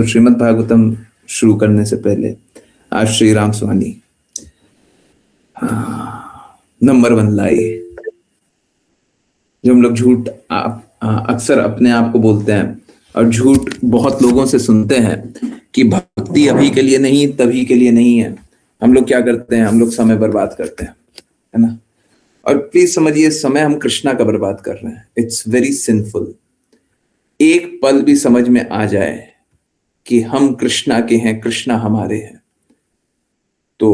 तो श्रीमद् भागवतम शुरू करने से पहले आज श्री राम स्वामी नंबर 1 लाई जो हम लोग झूठ अक्सर अपने आप को बोलते हैं और झूठ बहुत लोगों से सुनते हैं कि भक्ति अभी के लिए नहीं तभी के लिए नहीं है। हम लोग क्या करते हैं, हम लोग समय बर्बाद करते हैं, है ना। और प्लीज समझिए, समय हम कृष्णा का बर्बाद कर रहे हैं। It's very sinful. एक पल भी समझ में आ जाए कि हम कृष्णा के हैं, कृष्णा हमारे हैं, तो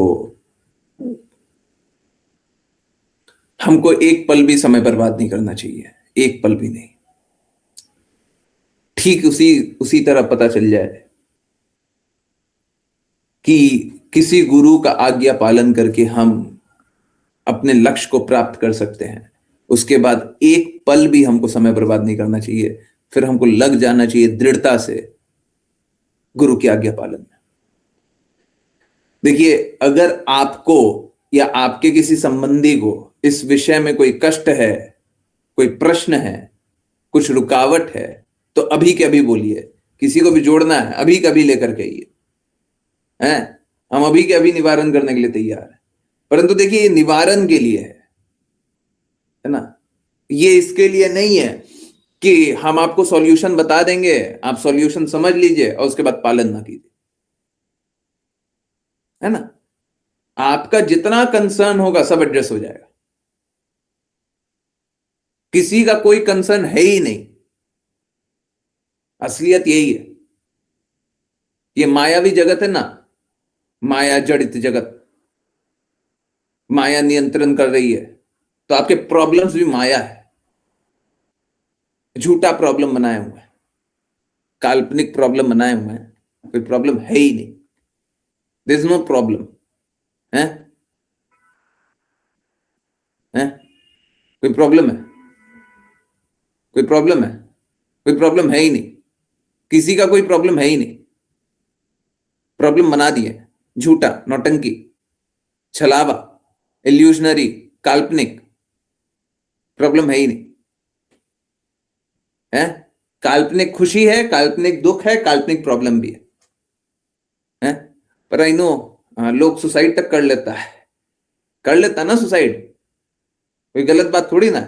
हमको एक पल भी समय बर्बाद नहीं करना चाहिए, एक पल भी नहीं। ठीक उसी तरह पता चल जाए कि किसी गुरु का आज्ञा पालन करके हम अपने लक्ष्य को प्राप्त कर सकते हैं, उसके बाद एक पल भी हमको समय बर्बाद नहीं करना चाहिए। फिर हमको लग जाना चाहिए दृढ़ता से गुरु की आज्ञा पालन में। देखिए, अगर आपको या आपके किसी संबंधी को इस विषय में कोई कष्ट है, कोई प्रश्न है, कुछ रुकावट है, तो अभी के अभी बोलिए। किसी को भी जोड़ना है, अभी के अभी लेकर के आइए, हैं। हम अभी के अभी निवारण करने के लिए तैयार हैं। परंतु देखिए, ये निवारण के लिए है ना। ये इसके लिए नहीं है कि हम आपको सॉल्यूशन बता देंगे, आप सॉल्यूशन समझ लीजिए और उसके बाद पालन ना कीजिए, है ना। आपका जितना कंसर्न होगा सब एड्रेस हो जाएगा। किसी का कोई कंसर्न है ही नहीं। असलियत यही है। ये मायावी जगत है ना, माया जड़ित जगत, माया नियंत्रण कर रही है, तो आपके प्रॉब्लम्स भी माया है। झूठा प्रॉब्लम बनाए हुए हैं, काल्पनिक प्रॉब्लम बनाए हुए हैं, कोई प्रॉब्लम है ही नहीं। देयर इज नो प्रॉब्लम है, है? कोई प्रॉब्लम है? कोई प्रॉब्लम है? कोई प्रॉब्लम है ही नहीं। किसी का कोई प्रॉब्लम है ही नहीं। प्रॉब्लम बना दिए, झूठा, नौटंकी, छलावा, इल्यूशनरी, काल्पनिक। प्रॉब्लम है ही नहीं, है। काल्पनिक खुशी है, काल्पनिक दुख है, काल्पनिक प्रॉब्लम भी है। पर आई नो लोग सुसाइड तक कर लेता है, कर लेता ना सुसाइड, कोई गलत बात थोड़ी ना।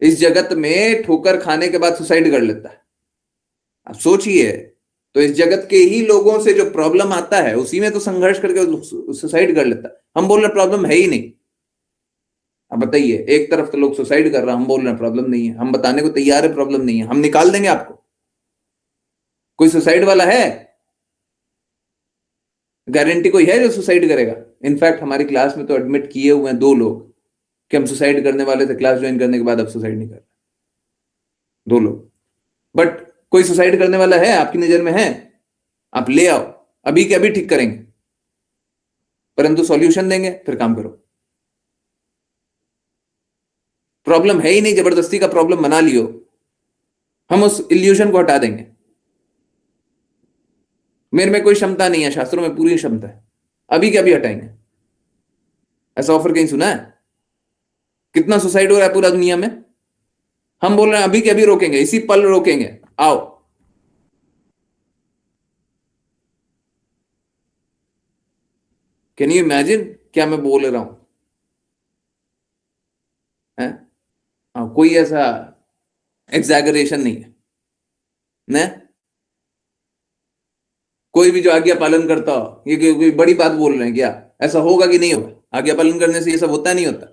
इस जगत में ठोकर खाने के बाद सुसाइड कर लेता है। आप सोचिए, तो इस जगत के ही लोगों से जो प्रॉब्लम आता है उसी में तो संघर्ष करके सुसाइड कर लेता है। हम बोल रहे प्रॉब्लम है ही नहीं। अब बताइए, एक तरफ तो लोग सुसाइड कर रहा, हम बोल रहे हैं प्रॉब्लम नहीं है, हम बताने को तैयार है प्रॉब्लम नहीं है, हम निकाल देंगे आपको। कोई सुसाइड वाला है? गारंटी कोई है जो सुसाइड करेगा? इनफैक्ट हमारी क्लास में तो एडमिट किए हुए हैं 2 लोग कि हम सुसाइड करने वाले थे, क्लास ज्वाइन करने के बाद अब सुसाइड नहीं कर रहे। 2 लोग। बट कोई सुसाइड करने वाला है आपकी नजर में? है? आप ले आओ, अभी के अभी ठीक करेंगे, परंतु सॉल्यूशन देंगे, फिर काम करो। प्रॉब्लम है ही नहीं, जबरदस्ती का प्रॉब्लम बना लियो, हम उस इल्यूजन को हटा देंगे। मेरे में कोई क्षमता नहीं है, शास्त्रों में पूरी क्षमता है, अभी के अभी हटाएंगे। ऐसा ऑफर कहीं सुना है? कितना सुसाइड हो रहा है पूरा दुनिया में? हम बोल रहे हैं अभी के अभी रोकेंगे, इसी पल रोकेंगे, आओ। कैन यू इमेजिन क्या मैं बोल रहा हूं? है? कोई ऐसा एग्जैगरेशन नहीं है न? कोई भी जो आज्ञा पालन करता हो, ये कोई बड़ी बात बोल रहे हैं क्या? ऐसा होगा कि नहीं होगा? आज्ञा पालन करने से ये सब होता नहीं होता।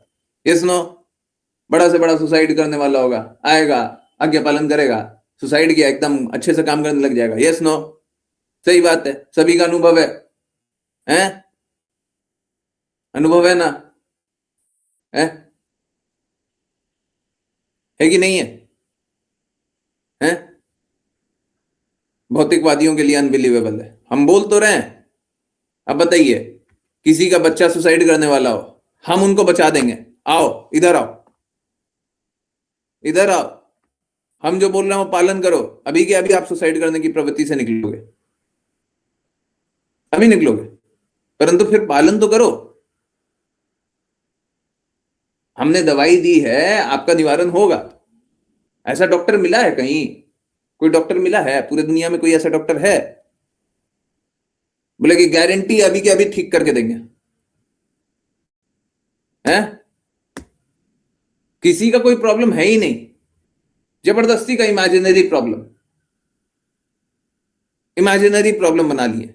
Yes no? बड़ा से बड़ा सुसाइड करने वाला होगा, आएगा, आज्ञा पालन करेगा, सुसाइड किया, एकदम अच्छे से काम करने लग जाएगा। Yes no? सही बात है, सभी का अनुभव है? अनुभव है ना? है कि नहीं है? हैं? भौतिकवादियों के लिए अनबिलीवेबल है, हम बोल तो रहे हैं। अब बताइए, किसी का बच्चा सुसाइड करने वाला हो, हम उनको बचा देंगे। आओ, इधर आओ, इधर आओ, हम जो बोल रहे हैं वो पालन करो, अभी के अभी आप सुसाइड करने की प्रवृत्ति से निकलोगे, अभी निकलोगे, परंतु फिर पालन तो करो। हमने दवाई दी है, आपका निवारण होगा। ऐसा डॉक्टर मिला है कहीं? कोई डॉक्टर मिला है पूरी दुनिया में? कोई ऐसा डॉक्टर है बोले कि गारंटी अभी के अभी ठीक करके देंगे? हैं? किसी का कोई प्रॉब्लम है ही नहीं, जबरदस्ती का इमेजिनरी प्रॉब्लम, इमेजिनरी प्रॉब्लम बना लिए।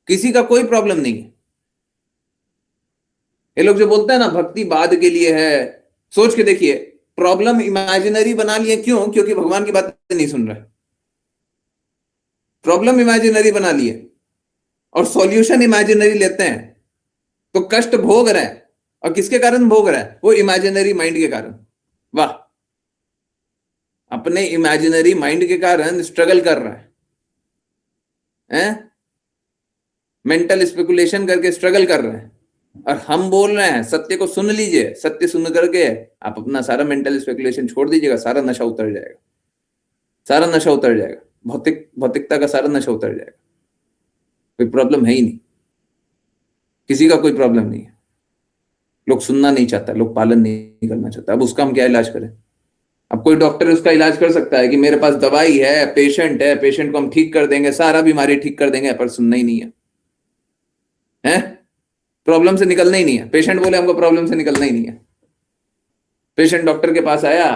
किसी का कोई प्रॉब्लम नहीं है। ये लोग जो बोलते हैं ना भक्ति बाद के लिए है, सोच के देखिए, प्रॉब्लम इमेजिनरी बना लिए क्यों? क्योंकि भगवान की बातें नहीं सुन रहे। प्रॉब्लम इमेजिनरी बना लिए और सॉल्यूशन इमेजिनरी लेते हैं, तो कष्ट भोग रहे हैं। और किसके कारण भोग रहा है? वो इमेजिनरी माइंड के कारण। वाह, अपने इमेजिनरी माइंड के कारण स्ट्रगल कर रहा है? मेंटल स्पेकुलेशन करके स्ट्रगल कर रहे हैं। और हम बोल रहे हैं सत्य को सुन लीजिए, सत्य सुन करके आप अपना सारा मेंटल स्पेकुलेशन छोड़ दीजिएगा, सारा नशा उतर जाएगा, सारा नशा उतर जाएगा, भौतिकता का सारा नशा उतर जाएगा। कोई प्रॉब्लम है ही नहीं, किसी का कोई प्रॉब्लम नहीं है। लोग सुनना नहीं चाहता, लोग पालन नहीं करना चाहता। अब उसका हम क्या इलाज करें? अब कोई डॉक्टर उसका इलाज कर सकता है कि मेरे पास दवाई है, पेशेंट है, पेशेंट को हम ठीक कर देंगे, सारा बीमारी ठीक कर देंगे, पर सुनना ही नहीं है, हैं? प्रॉब्लम से निकलना ही नहीं है। पेशेंट बोले हमको प्रॉब्लम से निकलना ही नहीं है। पेशेंट डॉक्टर के पास आया,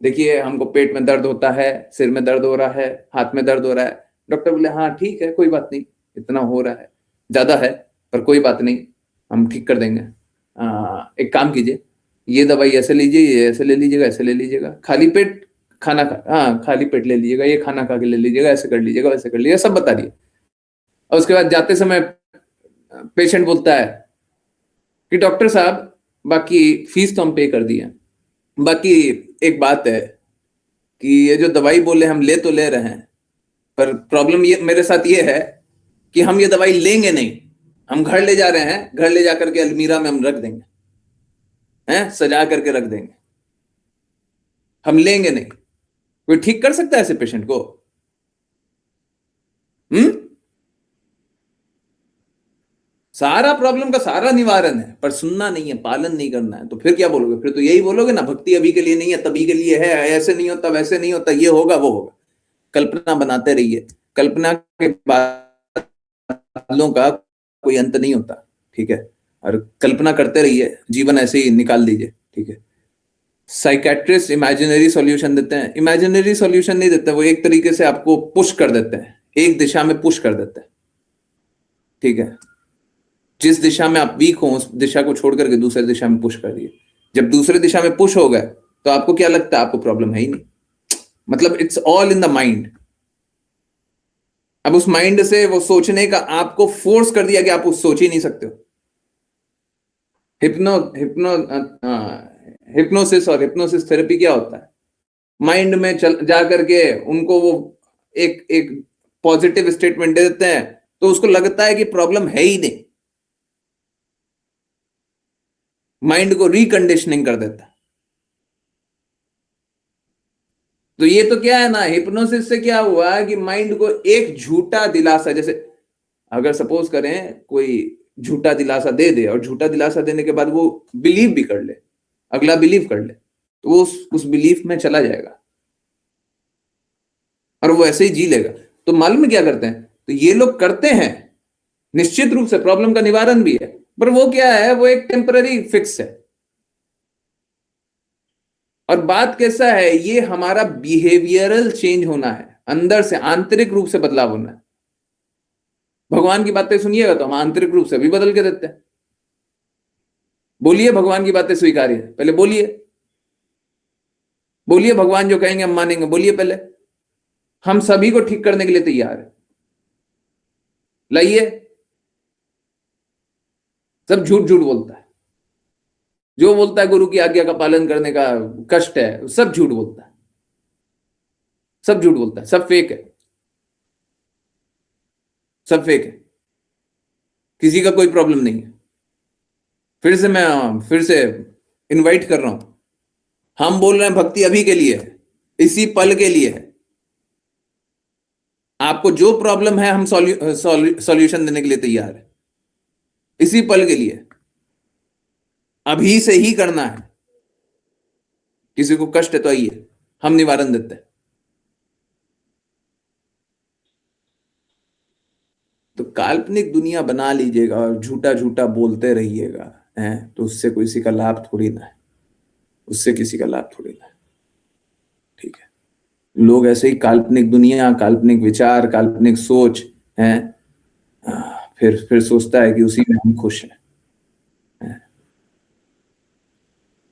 देखिए हमको पेट में दर्द होता है, सिर में दर्द हो रहा है, हाथ में दर्द हो रहा है। डॉक्टर बोले हाँ ठीक है, कोई बात नहीं, इतना हो रहा है, ज्यादा है, पर कोई बात नहीं, हम ठीक कर देंगे। एक काम कीजिए, ये दवाई ऐसे लीजिए, ये ऐसे ले लीजिएगा, ऐसे ले लीजिएगा, खाली पेट खाना खा, हाँ खाली पेट ले लीजिएगा, ये खाना खा के ले लीजिएगा, ऐसे कर लीजिएगा, वैसे कर लीजिएगा, सब बता दिए। और उसके बाद जाते समय पेशेंट बोलता है कि डॉक्टर साहब बाकी फीस तो हम पे कर दिए, बाकी एक बात है कि ये जो दवाई बोले हम ले तो ले रहे हैं, पर प्रॉब्लम ये मेरे साथ ये है कि हम ये दवाई लेंगे नहीं, हम घर ले जा रहे हैं, घर ले जाकर के अलमीरा में हम रख देंगे, हैं, सजा करके रख देंगे, हम लेंगे नहीं। कोई ठीक कर सकता है ऐसे पेशेंट को? सारा प्रॉब्लम का सारा निवारण है, पर सुनना नहीं है, पालन नहीं करना है, तो फिर क्या बोलोगे? फिर तो यही बोलोगे ना, भक्ति अभी के लिए नहीं है, तभी के लिए है, ऐसे नहीं होता, वैसे नहीं होता, ये होगा वो होगा। कल्पना बनाते रहिए, कल्पना के बादलों का कोई अंत नहीं होता, ठीक है? और कल्पना करते रहिए, जीवन ऐसे ही निकाल दीजिए, ठीक है? साइकेट्रिस्ट इमेजिनरी सॉल्यूशन देते हैं, इमेजिनरी सॉल्यूशन नहीं देते, वो एक तरीके से आपको पुश कर देते हैं, एक दिशा में पुश कर देते हैं, ठीक है? जिस दिशा में आप वीक हो उस दिशा को छोड़ करके दूसरे दिशा में पुश कर दिए। जब दूसरे दिशा में पुश हो गए तो आपको क्या लगता है? आपको प्रॉब्लम है ही नहीं, मतलब it's all in the mind. अब उस माइंड से वो सोचने का आपको फोर्स कर दिया कि आप उस सोच ही नहीं सकते हो। हिप्नोसिस और हिप्नोसिस थेरेपी क्या होता है? माइंड में चल जा करके उनको वो एक एक पॉजिटिव स्टेटमेंट दे देते हैं, तो उसको लगता है कि प्रॉब्लम है ही नहीं, माइंड को रिकंडीशनिंग कर देता है। तो ये तो क्या है ना, हिप्नोसिस से क्या हुआ कि माइंड को एक झूठा दिलासा, जैसे अगर सपोज करें कोई झूठा दिलासा दे दे और झूठा दिलासा देने के बाद वो बिलीव भी कर ले, अगला बिलीव कर ले, तो वो उस बिलीफ में चला जाएगा और वो ऐसे ही जी लेगा। तो मालूम है क्या करते हैं? तो ये लोग करते हैं, निश्चित रूप से प्रॉब्लम का निवारण भी है, पर वो क्या है, वो एक टेम्पररी फिक्स है। और बात कैसा है, ये हमारा बिहेवियरल चेंज होना है, अंदर से आंतरिक रूप से बदलाव होना है। भगवान की बातें सुनिएगा तो हम आंतरिक रूप से भी बदल के देते हैं। बोलिए भगवान की बातें स्वीकार्य है, पहले बोलिए, बोलिए भगवान जो कहेंगे हम मानेंगे, बोलिए पहले। हम सभी को ठीक करने के लिए तैयार है, लाइए। सब झूठ झूठ बोलता है, जो बोलता है गुरु की आज्ञा का पालन करने का कष्ट है, सब झूठ बोलता है, सब झूठ बोलता है, सब फेक है, सब फेक है, किसी का कोई प्रॉब्लम नहीं है। फिर से इनवाइट कर रहा हूं, हम बोल रहे हैं भक्ति अभी के लिए है, इसी पल के लिए है। आपको जो प्रॉब्लम है हम सॉल्यूशन देने के लिए तैयार है, इसी पल के लिए, अभी से ही करना है। किसी को कष्ट है तो आइए, हम निवारण देते हैं। तो काल्पनिक दुनिया बना लीजिएगा और झूठा झूठा बोलते रहिएगा, हैं, तो उससे किसी का लाभ थोड़ी ना है, उससे किसी का लाभ थोड़ी ना है। ठीक है, लोग ऐसे ही काल्पनिक दुनिया, काल्पनिक विचार, काल्पनिक सोच है, फिर सोचता है कि उसी में हम खुश हैं,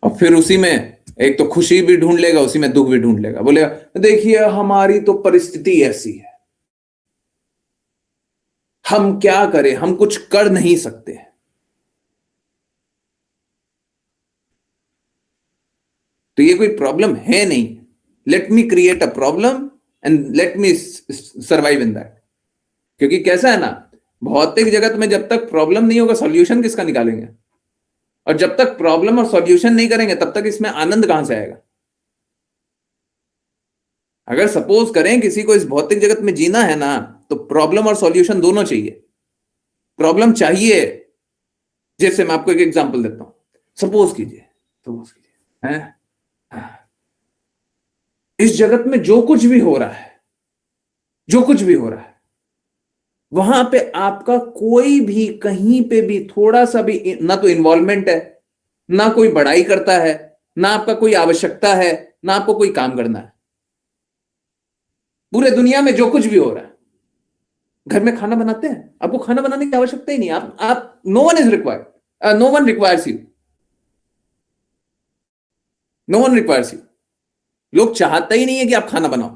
और फिर उसी में एक तो खुशी भी ढूंढ लेगा, उसी में दुख भी ढूंढ लेगा, बोलेगा देखिए हमारी तो परिस्थिति ऐसी है, हम क्या करें, हम कुछ कर नहीं सकते। तो ये कोई प्रॉब्लम है नहीं, let me create a problem and let me survive in that. क्योंकि कैसा है ना, भौतिक जगत में जब तक प्रॉब्लम नहीं होगा, सॉल्यूशन किसका निकालेंगे? और जब तक प्रॉब्लम और सॉल्यूशन नहीं करेंगे तब तक इसमें आनंद कहां से आएगा? अगर सपोज करें किसी को इस भौतिक जगत में जीना है ना, तो प्रॉब्लम और सॉल्यूशन दोनों चाहिए। प्रॉब्लम चाहिए, जैसे मैं आपको एक एग्जांपल देता हूं, सपोज कीजिए हैं, इस जगत में जो कुछ भी हो रहा है, जो कुछ भी हो रहा है, वहां पे आपका कोई भी कहीं पे भी थोड़ा सा भी ना तो इन्वॉल्वमेंट है, ना कोई बड़ाई करता है, ना आपका कोई आवश्यकता है, ना आपको कोई काम करना है। पूरे दुनिया में जो कुछ भी हो रहा है, घर में खाना बनाते हैं, आपको खाना बनाने की आवश्यकता ही नहीं, आप no one is required, no one requires you, no one requires you. लोग चाहता ही नहीं है कि आप खाना बनाओ।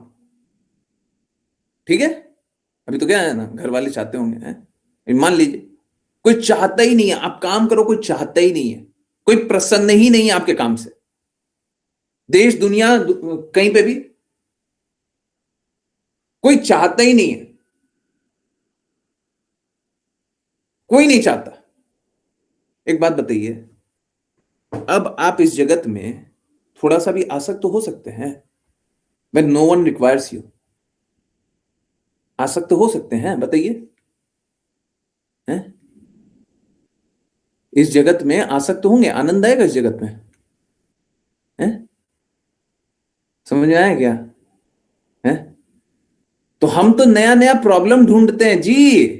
ठीक है, अभी तो क्या है ना, घर वाले चाहते होंगे, हैं, मान लीजिए कोई चाहता ही नहीं है आप काम करो, कोई चाहता ही नहीं है, कोई प्रसन्न ही नहीं है आपके काम से, देश दुनिया कहीं पे भी कोई चाहता ही नहीं है, कोई नहीं चाहता। एक बात बताइए, अब आप इस जगत में थोड़ा सा भी आसक्त तो हो सकते हैं, when no one requires you, आसक्त हो सकते हैं, बताइए, हैं? इस जगत में आसक्त होंगे, आनंद आएगा इस जगत में, हैं? समझ में आया क्या? हैं? तो हम तो नया नया प्रॉब्लम ढूंढते हैं जी,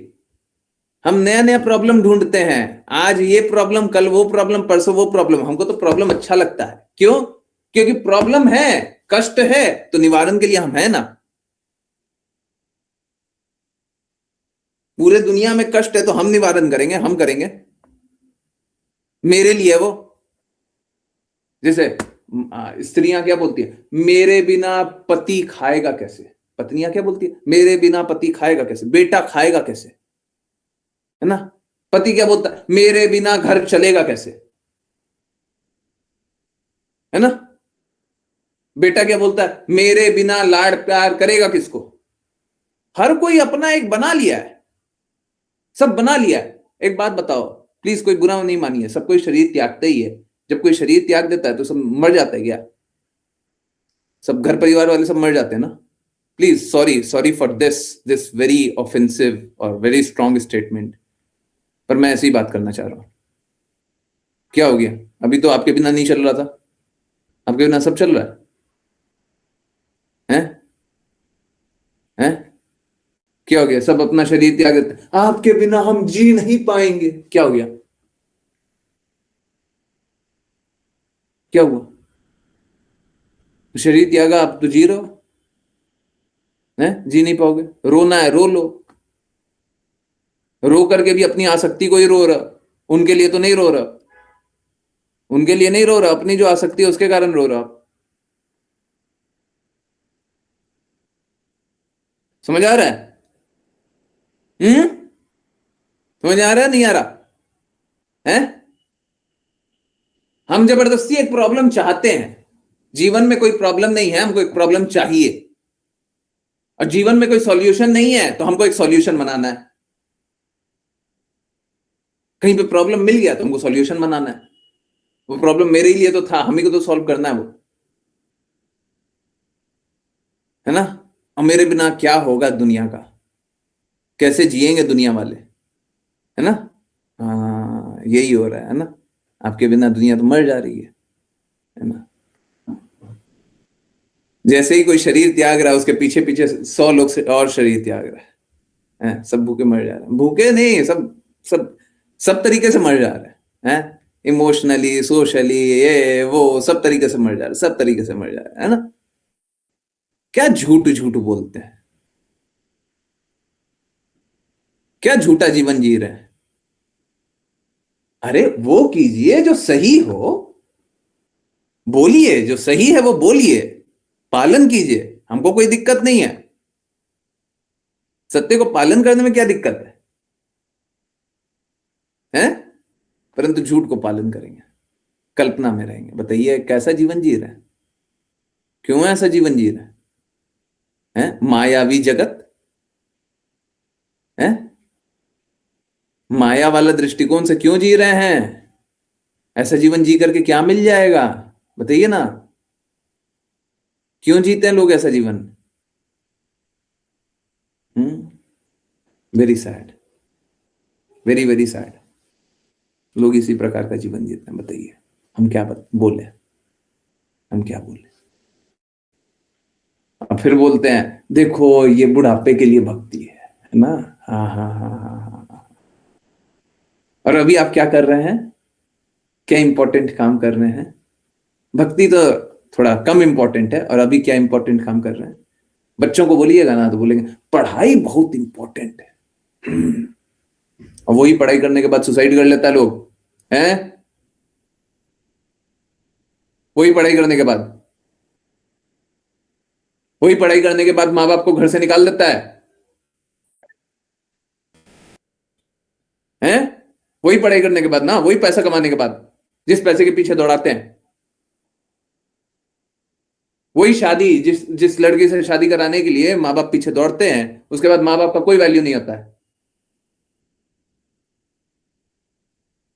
हम नया नया प्रॉब्लम ढूंढते हैं, आज ये प्रॉब्लम, कल वो प्रॉब्लम, परसों वो प्रॉब्लम। हमको तो प्रॉब्लम अच्छा लगता है, क्यों? क्योंकि प्रॉब्लम है, कष्ट है, तो निवारण के लिए हम है ना। पूरे दुनिया में कष्ट है तो हम निवारण करेंगे, हम करेंगे, मेरे लिए वो। जैसे स्त्रियां क्या बोलती है, मेरे बिना पति खाएगा कैसे? पत्नियां क्या बोलती है, मेरे बिना पति खाएगा कैसे, बेटा खाएगा कैसे, है ना? पति क्या बोलता है, मेरे बिना घर चलेगा कैसे, है ना? बेटा क्या बोलता है, मेरे बिना लाड़ प्यार करेगा किसको? हर कोई अपना एक बना लिया है, सब बना लिया है। एक बात बताओ, प्लीज कोई बुरा नहीं मानिए, सब कोई शरीर त्यागता ही है। जब कोई शरीर त्याग देता है तो सब मर जाता है क्या? सब घर परिवार वाले सब मर जाते हैं ना? Please, sorry sorry for this this very offensive और वेरी स्ट्रॉन्ग स्टेटमेंट, पर मैं ऐसी ही बात करना चाह रहा हूं। क्या हो गया? अभी तो आपके बिना नहीं चल रहा था, आपके बिना सब चल रहा है, हैं? क्या हो गया? सब अपना शरीर त्याग देते हैं, आपके बिना हम जी नहीं पाएंगे, क्या हो गया? क्या हुआ? शरीर त्यागा, आप तो जी रहे हो, हैं? जी नहीं पाओगे, रोना है रो लो, रो करके भी अपनी आसक्ति को ही रो रहा, उनके लिए तो नहीं रो रहा, उनके लिए नहीं रो रहा, अपनी जो आसक्ति है उसके कारण रो रहा। समझ आ रहा है? समझ आ रहा है नहीं आ रहा है? हम जबरदस्ती एक प्रॉब्लम चाहते हैं, जीवन में कोई प्रॉब्लम नहीं है, हमको एक प्रॉब्लम चाहिए, और जीवन में कोई सॉल्यूशन नहीं है तो हमको एक सॉल्यूशन बनाना है। कहीं पे प्रॉब्लम मिल गया तो हमको सॉल्यूशन बनाना है, वो प्रॉब्लम मेरे ही लिए तो था, हम ही को तो सॉल्व करना है वो, है ना? और मेरे बिना क्या होगा दुनिया का, कैसे जिएंगे दुनिया वाले, है ना? हाँ, यही हो रहा है ना, आपके बिना दुनिया तो मर जा रही है ना? जैसे ही कोई शरीर त्याग रहा है, उसके पीछे पीछे 100 लोग से और शरीर त्याग रहा है। सब भूखे मर जा रहे हैं, भूखे नहीं, सब सब सब तरीके से मर जा रहे हैं, इमोशनली, सोशली, ये वो सब तरीके से मर जा रहे हैं, सब तरीके से मर जा रहे हैं, है ना? क्या झूठ झूठ बोलते हैं, क्या झूठा जीवन जी रहे हैं। अरे वो कीजिए जो सही हो, बोलिए जो सही है वो बोलिए, पालन कीजिए, हमको कोई दिक्कत नहीं है। सत्य को पालन करने में क्या दिक्कत है? परंतु झूठ को पालन करेंगे, कल्पना में रहेंगे। बताइए कैसा जीवन जी रहे हैं? क्यों ऐसा जीवन जी रहे हैं? मायावी जगत है, माया वाला दृष्टिकोण से क्यों जी रहे हैं? ऐसा जीवन जी करके क्या मिल जाएगा? बताइए ना, क्यों जीते हैं लोग ऐसा जीवन? Very sad, very very sad. लोग इसी प्रकार का जीवन जीते हैं। बताइए हम क्या बोले, हम क्या बोले? अब फिर बोलते हैं देखो ये बुढ़ापे के लिए भक्ति है ना? हाँ हाँ हाँ हाँ हाँ हाँ। और अभी आप क्या कर रहे हैं? क्या इंपॉर्टेंट काम कर रहे हैं? भक्ति तो थोड़ा कम इंपॉर्टेंट है, और अभी क्या इंपॉर्टेंट काम कर रहे हैं? बच्चों को बोलिएगा ना तो बोलेंगे पढ़ाई बहुत इंपॉर्टेंट है। और वही पढ़ाई करने के बाद सुसाइड कर लेता है लोग, हैं? वही पढ़ाई करने के बाद, वही पढ़ाई करने के बाद माँ बाप को घर से निकाल देता है, हैं? वही पढ़ाई करने के बाद ना, वही पैसा कमाने के बाद, जिस पैसे के पीछे दौड़ाते हैं, वही शादी, जिस जिस लड़की से शादी कराने के लिए माँ बाप पीछे दौड़ते हैं, उसके बाद माँ बाप का कोई वैल्यू नहीं होता है।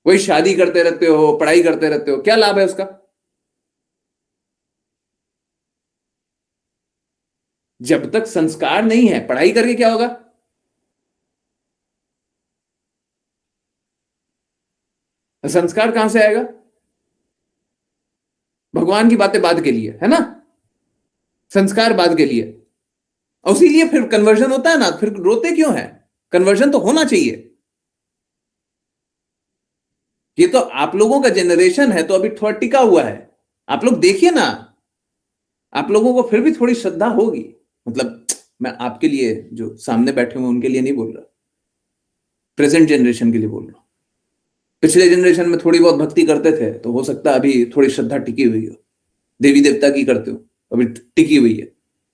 वही शादी करते रहते हो, पढ़ाई करते रहते हो, क्या लाभ है उसका? जब तक संस्कार नहीं है, पढ़ाई करके क्या होगा? संस्कार कहां से आएगा? भगवान की बातें बाद के लिए है ना, संस्कार बाद के लिए। और इसीलिए फिर कन्वर्जन होता है ना, फिर रोते क्यों है? कन्वर्जन तो होना चाहिए। ये तो आप लोगों का जनरेशन है तो अभी थोड़ा टिका हुआ है। आप लोग देखिए ना, आप लोगों को फिर भी थोड़ी श्रद्धा होगी। मतलब मैं आपके लिए जो सामने बैठे हुए उनके लिए नहीं बोल रहा, प्रेजेंट जनरेशन के लिए बोल रहा हूं। पिछले जनरेशन में थोड़ी बहुत भक्ति करते थे तो हो सकता है अभी थोड़ी श्रद्धा टिकी हुई हो, देवी देवता की करते हो अभी टिकी हुई है।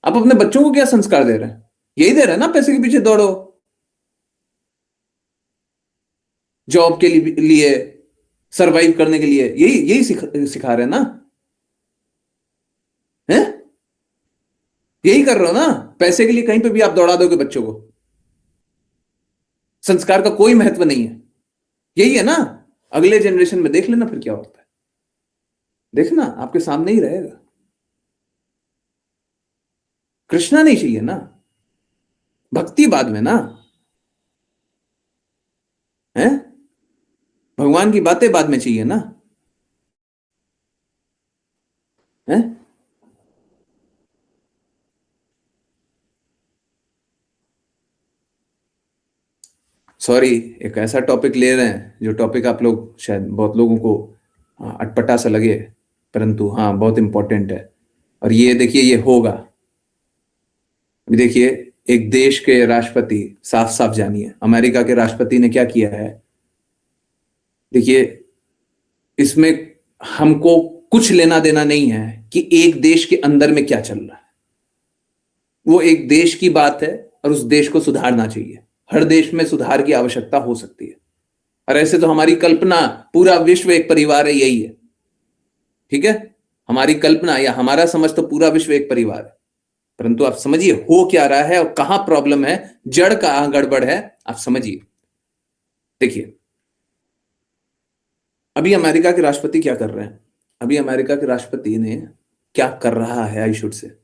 आप अपने बच्चों को क्या संस्कार दे रहे हैं? यही दे रहे हैं ना, पैसे के पीछे दौड़ो, जॉब के लिए, सरवाइव करने के लिए, यही यही सिखा रहे हैं ना, हैं? यही कर रहे हो ना, पैसे के लिए कहीं पे भी आप दौड़ा दोगे बच्चों को, संस्कार का कोई महत्व नहीं है। यही है ना, अगले जनरेशन में देख लेना फिर क्या होता है, देखना आपके सामने ही रहेगा। कृष्णा नहीं चाहिए ना, भक्ति बाद में ना, है? भगवान की बातें बाद में चाहिए ना, है? सॉरी, एक ऐसा टॉपिक ले रहे हैं जो टॉपिक आप लोग शायद बहुत लोगों को अटपटा सा लगे, परंतु हाँ बहुत इंपॉर्टेंट है। और ये देखिए ये होगा, अभी देखिए एक देश के राष्ट्रपति, साफ साफ जानिए अमेरिका के राष्ट्रपति ने क्या किया है। देखिए इसमें हमको कुछ लेना देना नहीं है कि एक देश के अंदर में क्या चल रहा है, वो एक देश की बात है और उस देश को सुधारना चाहिए। हर देश में सुधार की आवश्यकता हो सकती है, और ऐसे तो हमारी कल्पना पूरा विश्व एक परिवार है, यही है, ठीक है? हमारी कल्पना या हमारा समझ तो पूरा विश्व एक परिवार है, परंतु आप समझिए हो क्या रहा है और कहां प्रॉब्लम है, जड़ कहां गड़बड़ है, आप समझिए। देखिए अभी अमेरिका के राष्ट्रपति क्या कर रहे हैं, अभी अमेरिका के राष्ट्रपति ने क्या कर रहा है, आई शुड से,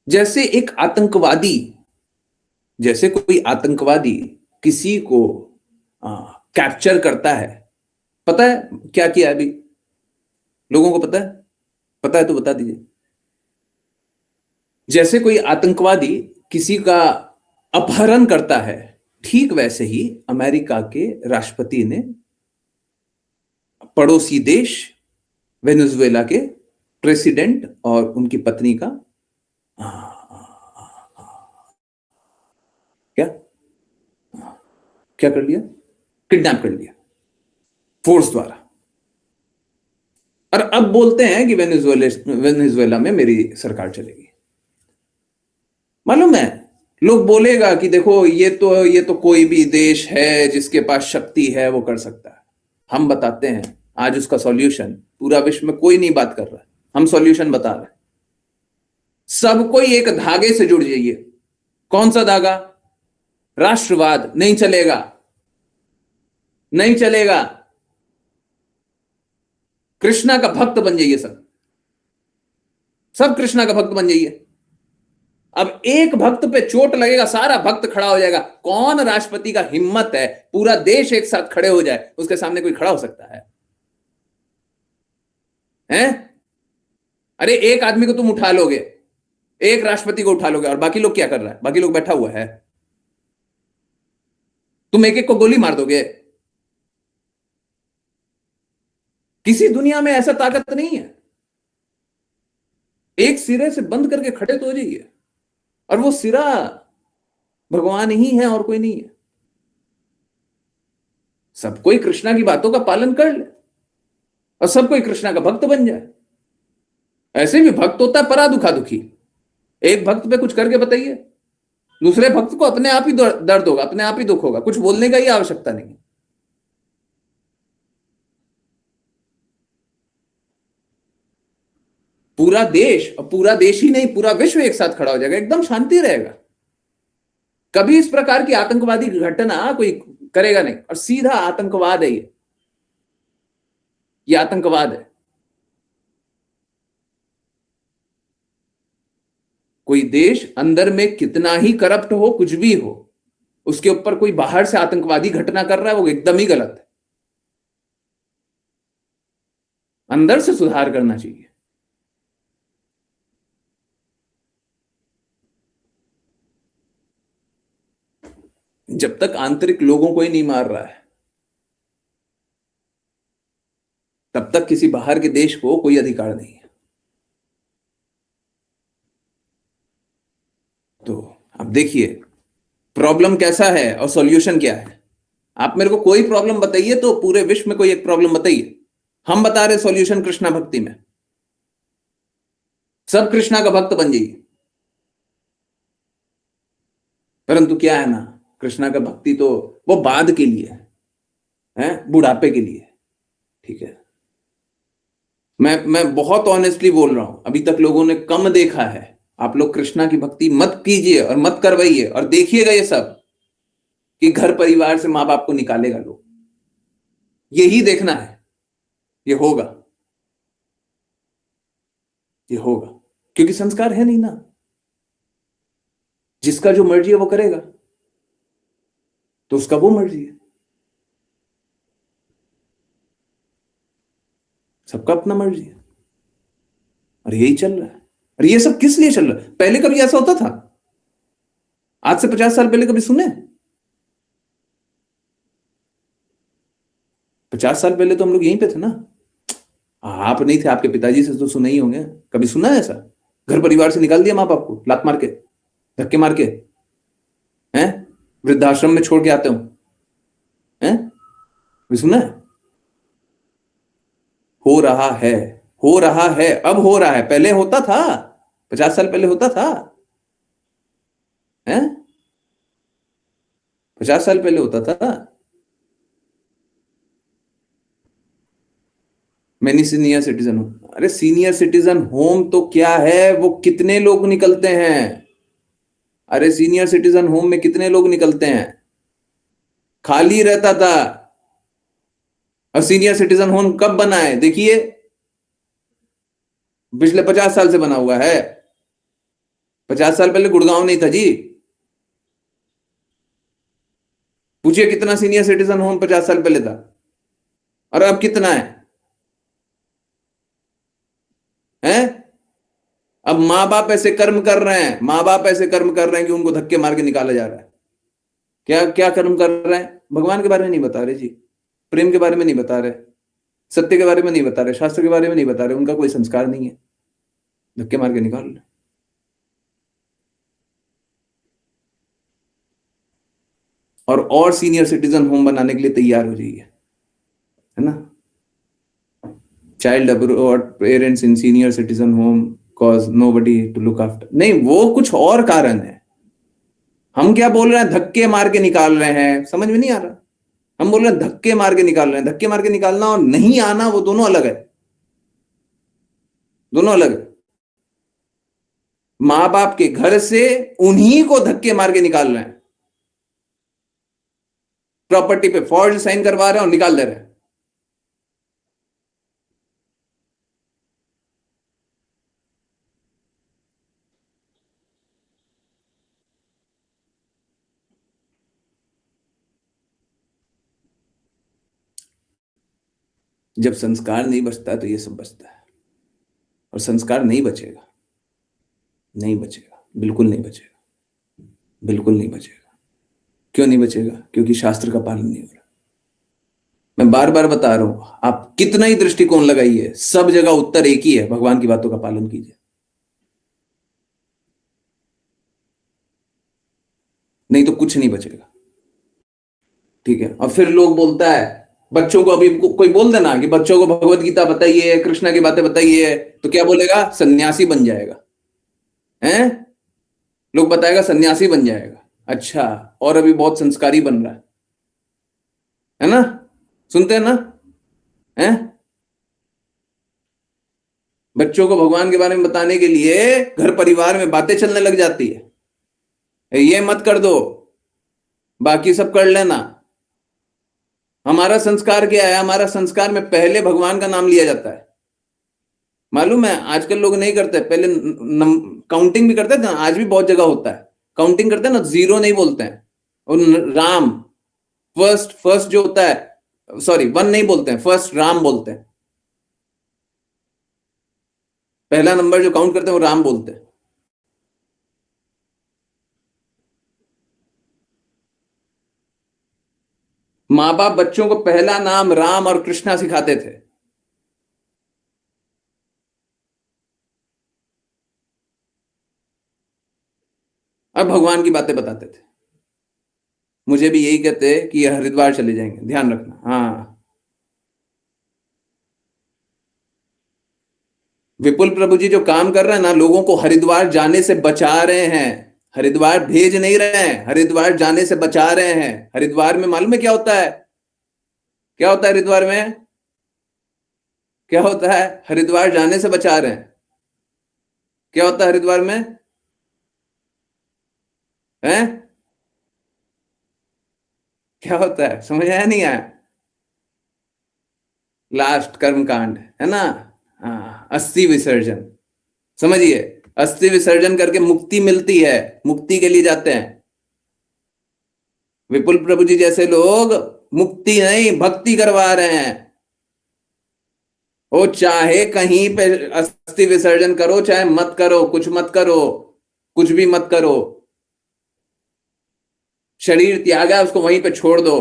जैसे एक आतंकवादी, जैसे कोई आतंकवादी किसी को कैप्चर करता है, पता है क्या किया अभी? लोगों को पता है? पता है तो बता दीजिए। जैसे कोई आतंकवादी किसी का अपहरण करता है, ठीक वैसे ही अमेरिका के राष्ट्रपति ने पड़ोसी देश वेनेजुएला के प्रेसिडेंट और उनकी पत्नी का क्या क्या कर लिया? किडनैप कर लिया फोर्स द्वारा। और अब बोलते हैं कि वेनेजुएला में मेरी सरकार चलेगी। मालूम है, लोग बोलेगा कि देखो ये तो कोई भी देश है जिसके पास शक्ति है वो कर सकता है। हम बताते हैं आज उसका सॉल्यूशन। पूरा विश्व में कोई नहीं बात कर रहा है, हम सॉल्यूशन बता रहे हैं। सब कोई एक धागे से जुड़ जाइए। कौन सा धागा? राष्ट्रवाद। नहीं चलेगा, नहीं चलेगा। कृष्णा का भक्त बन जाइए, सब सब कृष्णा का भक्त बन जाइए। अब एक भक्त पे चोट लगेगा, सारा भक्त खड़ा हो जाएगा। कौन राष्ट्रपति का हिम्मत है पूरा देश एक साथ खड़े हो जाए, उसके सामने कोई खड़ा हो सकता है? हैं? अरे एक आदमी को तुम उठा लोगे, एक राष्ट्रपति को उठा लोगे, और बाकी लोग क्या कर रहा है? बाकी लोग बैठा हुआ है। तुम एक एक को गोली मार दोगे? किसी दुनिया में ऐसा ताकत नहीं है। एक सिरे से बंद करके खड़े तो हो जाइए, और वो सिरा भगवान ही है और कोई नहीं है। सब कोई कृष्णा की बातों का पालन कर ले और सब कोई कृष्णा का भक्त बन जाए। ऐसे भी भक्त होता है परा दुखा दुखी। एक भक्त पे कुछ करके बताइए, दूसरे भक्त को अपने आप ही दर्द होगा, अपने आप ही दुख होगा, कुछ बोलने का ही आवश्यकता नहीं। पूरा देश, और पूरा देश ही नहीं पूरा विश्व एक साथ खड़ा हो जाएगा, एकदम शांति रहेगा। कभी इस प्रकार की आतंकवादी घटना कोई करेगा नहीं। और सीधा आतंकवाद है ये आतंकवाद है। कोई देश अंदर में कितना ही करप्ट हो, कुछ भी हो, उसके ऊपर कोई बाहर से आतंकवादी घटना कर रहा है, वो एकदम ही गलत है। अंदर से सुधार करना चाहिए। जब तक आंतरिक लोगों को ही नहीं मार रहा है, तब तक किसी बाहर के देश को कोई अधिकार नहीं है। तो अब देखिए प्रॉब्लम कैसा है और सॉल्यूशन क्या है। आप मेरे को कोई प्रॉब्लम बताइए, तो पूरे विश्व में कोई एक प्रॉब्लम बताइए, हम बता रहे सॉल्यूशन कृष्णा भक्ति में। सब कृष्णा का भक्त बन जाइए। परंतु क्या है ना, कृष्णा का भक्ति तो वो बाद के लिए है, बुढ़ापे के लिए। ठीक है, मैं बहुत ऑनेस्टली बोल रहा हूं, अभी तक लोगों ने कम देखा है। आप लोग कृष्णा की भक्ति मत कीजिए और मत करवाइए, और देखिएगा ये सब कि घर परिवार से मां बाप को निकालेगा लोग। यही देखना है। ये होगा, ये होगा, क्योंकि संस्कार है नहीं ना। जिसका जो मर्जी है वो करेगा, तो उसका वो मर्जी है। सबका अपना मर्जी है, और यही चल रहा है। और ये सब किस लिए चल रहा है? पहले कभी ऐसा होता था? आज से 50 साल पहले कभी सुने? 50 साल पहले तो हम लोग यहीं पे थे ना। आप नहीं थे, आपके पिताजी से तो सुने ही होंगे। कभी सुना है ऐसा? घर परिवार से निकाल दिया माँ बाप को लात मार के, धक्के मार के, हैं? वृद्धाश्रम में छोड़ के आते हो, हैं? भी सुना है? हो रहा है, हो रहा है, अब हो रहा है। पहले होता था, 50 साल पहले होता था, हैं? 50 साल पहले होता था। मैनी सीनियर सिटीजन होम, अरे सीनियर सिटीजन होम तो क्या है, वो कितने लोग निकलते हैं? अरे सीनियर सिटीजन होम में कितने लोग निकलते हैं? खाली रहता था। और सीनियर सिटीजन होम कब बना है? देखिए, पिछले 50 साल से बना हुआ है। 50 साल पहले गुड़गांव नहीं था जी। पूछिए कितना सीनियर सिटीजन होम 50 साल पहले था, और अब कितना है? हैं? अब माँ बाप ऐसे कर्म कर रहे हैं, माँ बाप ऐसे कर्म कर रहे हैं कि उनको धक्के मार के निकाला जा रहा है। क्या क्या कर्म कर रहे हैं? भगवान के बारे में नहीं बता रहे जी, प्रेम के बारे में नहीं बता रहे, सत्य के बारे में नहीं बता रहे, शास्त्र के बारे में नहीं बता रहे, उनका कोई संस्कार नहीं है, धक्के मार के निकाल रहे। और सीनियर सिटीजन होम बनाने के लिए तैयार हो जाइए, है ना। Child abroad parents in senior citizen home cause nobody to look after, नहीं वो कुछ और कारण है। हम क्या बोल रहे हैं, धक्के मार के निकाल रहे हैं, समझ में नहीं आ रहा। हम बोल रहे हैं धक्के मार के निकाल रहे हैं। धक्के मार के निकालना और नहीं आना वो दोनों अलग है, दोनों अलग है। मां बाप के घर से उन्हीं को धक्के मार के निकाल रहे हैं, प्रॉपर्टी पे फॉर्ज साइन करवा रहे हैं और निकाल दे रहे हैं। जब संस्कार नहीं बचता तो ये सब बचता है, और संस्कार नहीं बचेगा, नहीं बचेगा, बिल्कुल नहीं बचेगा, बिल्कुल नहीं बचेगा। क्यों नहीं बचेगा? क्योंकि शास्त्र का पालन नहीं हो रहा। मैं बार बार बता रहा हूं, आप कितना ही दृष्टिकोण लगाइए, सब जगह उत्तर एक ही है, भगवान की बातों का पालन कीजिए, नहीं तो कुछ नहीं बचेगा। ठीक है। और फिर लोग बोलता है बच्चों को, अभी कोई बोल देना कि बच्चों को भगवत गीता बताइए, कृष्णा की बातें बताइए, तो क्या बोलेगा? सन्यासी बन जाएगा, हैं? लोग बताएगा सन्यासी बन जाएगा। अच्छा, और अभी बहुत संस्कारी बन रहा है ना? सुनते हैं ना? हैं? बच्चों को भगवान के बारे में बताने के लिए घर परिवार में बातें चलने लग जाती है, ये मत कर दो, बाकी सब कर लेना। हमारा संस्कार क्या है? हमारा संस्कार में पहले भगवान का नाम लिया जाता है। मालूम है आजकल लोग नहीं करते, पहले काउंटिंग भी करते थे, आज भी बहुत जगह होता है, काउंटिंग करते हैं ना, जीरो नहीं बोलते हैं, और राम फर्स्ट, फर्स्ट जो होता है, सॉरी वन नहीं बोलते हैं, फर्स्ट राम बोलते हैं। पहला नंबर जो काउंट करते हैं वो राम बोलते हैं। माँ बाप बच्चों को पहला नाम राम और कृष्णा सिखाते थे। अब भगवान की बातें बताते थे। मुझे भी यही कहते कि ये हरिद्वार चले जाएंगे, ध्यान रखना। हाँ, विपुल प्रभु जी जो काम कर रहे हैं ना, लोगों को हरिद्वार जाने से बचा रहे हैं, हरिद्वार भेज नहीं रहे हैं, हरिद्वार जाने से बचा रहे हैं। हरिद्वार में मालूम है क्या होता है? क्या होता है हरिद्वार में? क्या होता है? हरिद्वार जाने से बचा रहे हैं। क्या होता है हरिद्वार में? हैं? क्या होता है? समझ आया नहीं आया? लास्ट कर्म कांड है ना। हाँ, अस्थि विसर्जन, समझिए। अस्थि विसर्जन करके मुक्ति मिलती है, मुक्ति के लिए जाते हैं। विपुल प्रभु जी जैसे लोग मुक्ति नहीं, भक्ति करवा रहे हैं। वो चाहे कहीं पे अस्थि विसर्जन करो, चाहे मत करो, कुछ मत करो, कुछ भी मत करो, शरीर त्यागा, उसको वहीं पे छोड़ दो,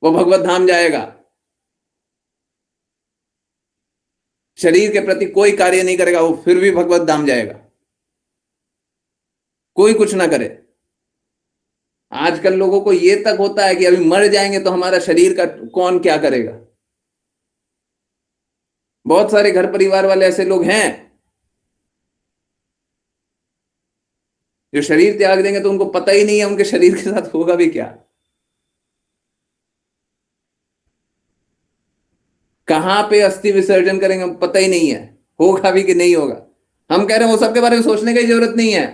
वो भगवत धाम जाएगा। शरीर के प्रति कोई कार्य नहीं करेगा, वो फिर भी भगवत धाम जाएगा, कोई कुछ ना करे। आजकल लोगों को ये तक होता है कि अभी मर जाएंगे तो हमारा शरीर का कौन क्या करेगा। बहुत सारे घर परिवार वाले ऐसे लोग हैं जो शरीर त्याग देंगे तो उनको पता ही नहीं है उनके शरीर के साथ होगा भी क्या, कहां पे अस्थि विसर्जन करेंगे पता ही नहीं है, होगा भी कि नहीं होगा। हम कह रहे हैं वो सबके बारे में सोचने की जरूरत नहीं है,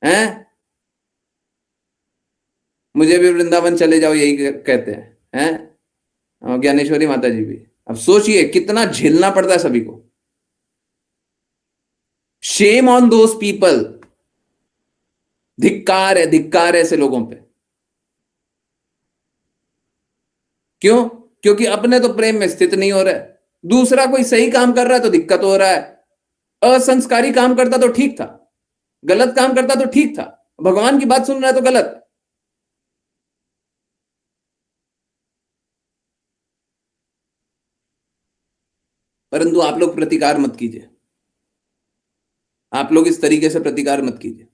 हैं? मुझे भी वृंदावन चले जाओ यही कहते हैं, हैं? ज्ञानेश्वरी माता जी भी। अब सोचिए कितना झेलना पड़ता है सभी को। शेम ऑन दोज पीपल, धिक्कार है, धिक्कार है ऐसे लोगों पे। क्यों? क्योंकि अपने तो प्रेम में स्थित नहीं हो रहा है, दूसरा कोई सही काम कर रहा है तो दिक्कत हो रहा है। असंस्कारी काम करता तो ठीक था, गलत काम करता तो ठीक था, भगवान की बात सुन रहा है तो गलत। परंतु आप लोग प्रतिकार मत कीजिए, आप लोग इस तरीके से प्रतिकार मत कीजिए।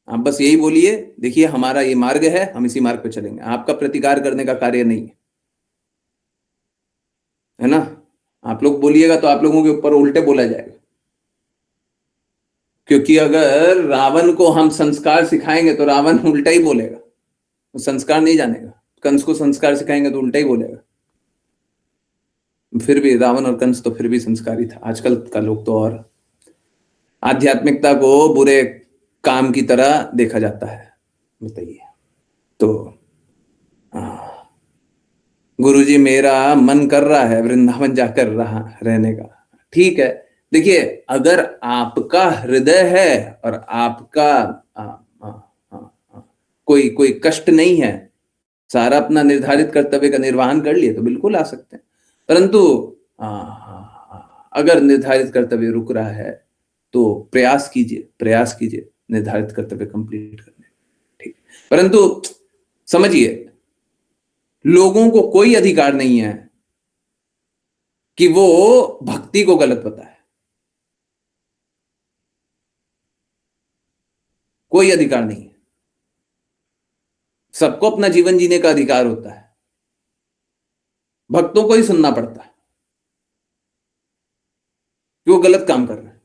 आप बस यही बोलिए, देखिए हमारा ये मार्ग है, हम इसी मार्ग पे चलेंगे। आपका प्रतिकार करने का कार्य नहीं है ना। आप लोग बोलिएगा तो आप लोगों के ऊपर उल्टे बोला जाएगा, क्योंकि अगर रावण को हम संस्कार सिखाएंगे तो रावण उल्टा ही बोलेगा, वो संस्कार नहीं जानेगा। कंस को संस्कार सिखाएंगे तो उल्टा ही बोलेगा। फिर भी रावण और कंस तो फिर भी संस्कारी था, आजकल का लोग तो और आध्यात्मिकता को बुरे काम की तरह देखा जाता है। बताइए। तो गुरुजी मेरा मन कर रहा है वृंदावन जाकर रहा रहने का। ठीक है, देखिए अगर आपका हृदय है और आपका आ, आ, आ, आ, कोई कोई कष्ट नहीं है, सारा अपना निर्धारित कर्तव्य का निर्वहन कर लिए तो बिल्कुल आ सकते हैं। परंतु अगर निर्धारित कर्तव्य रुक रहा है तो प्रयास कीजिए, प्रयास कीजिए निर्धारित कर्तव्य कंप्लीट करने। ठीक, परंतु समझिए लोगों को कोई अधिकार नहीं है कि वो भक्ति को गलत बताए, कोई अधिकार नहीं है। सबको अपना जीवन जीने का अधिकार होता है, भक्तों को ही सुनना पड़ता है कि वो गलत काम कर रहे हैं।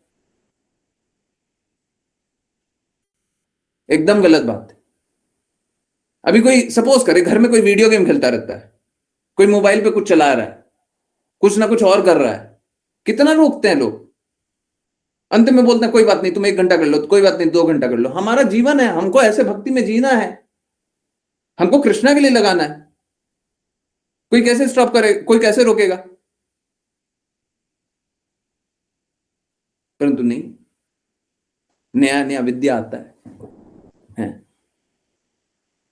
एकदम गलत बात है। अभी कोई सपोज करे घर में कोई वीडियो गेम खेलता रहता है, कोई मोबाइल पे कुछ चला रहा है, कुछ ना कुछ और कर रहा है, कितना रोकते हैं लोग। अंत में बोलते हैं कोई बात नहीं, तुम 1 घंटा कर लो, तो कोई बात नहीं 2 घंटा कर लो। हमारा जीवन है, हमको ऐसे भक्ति में जीना है, हमको कृष्णा के लिए लगाना है। कोई कैसे स्टॉप करे, कोई कैसे रोकेगा? परंतु नहीं, नया नया विद्या आता है।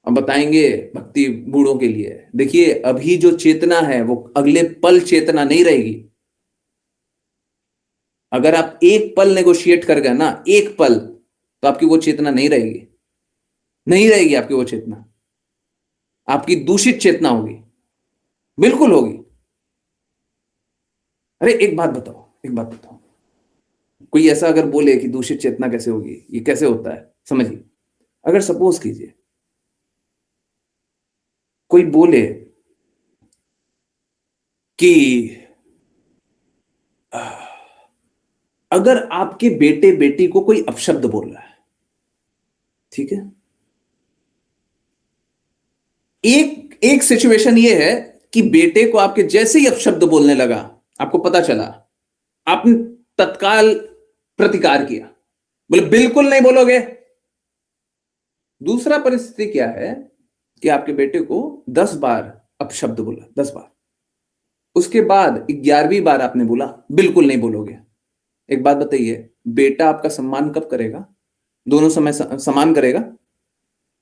अब बताएंगे भक्ति बूढ़ों के लिए। देखिए अभी जो चेतना है वो अगले पल चेतना नहीं रहेगी। अगर आप एक पल नेगोशिएट कर गए ना, एक पल, तो आपकी वो चेतना नहीं रहेगी, नहीं रहेगी आपकी वो चेतना, आपकी दूषित चेतना होगी, बिल्कुल होगी। अरे एक बात बताओ, एक बात बताओ, कोई ऐसा अगर बोले कि दूषित चेतना कैसे होगी, ये कैसे होता है, समझिए। अगर सपोज कीजिए कोई बोले कि अगर आपके बेटे बेटी को कोई अपशब्द बोल रहा है, ठीक है, एक एक सिचुएशन ये है कि बेटे को आपके जैसे ही अपशब्द बोलने लगा, आपको पता चला, आपने तत्काल प्रतिकार किया, बोले बिल्कुल नहीं बोलोगे। दूसरा परिस्थिति क्या है कि आपके बेटे को 10 बार अपशब्द बोला, 10 बार, उसके बाद 11वीं बार आपने बोला बिल्कुल नहीं बोलोगे। एक बात बताइए, बेटा आपका सम्मान कब करेगा? दोनों समय समान करेगा?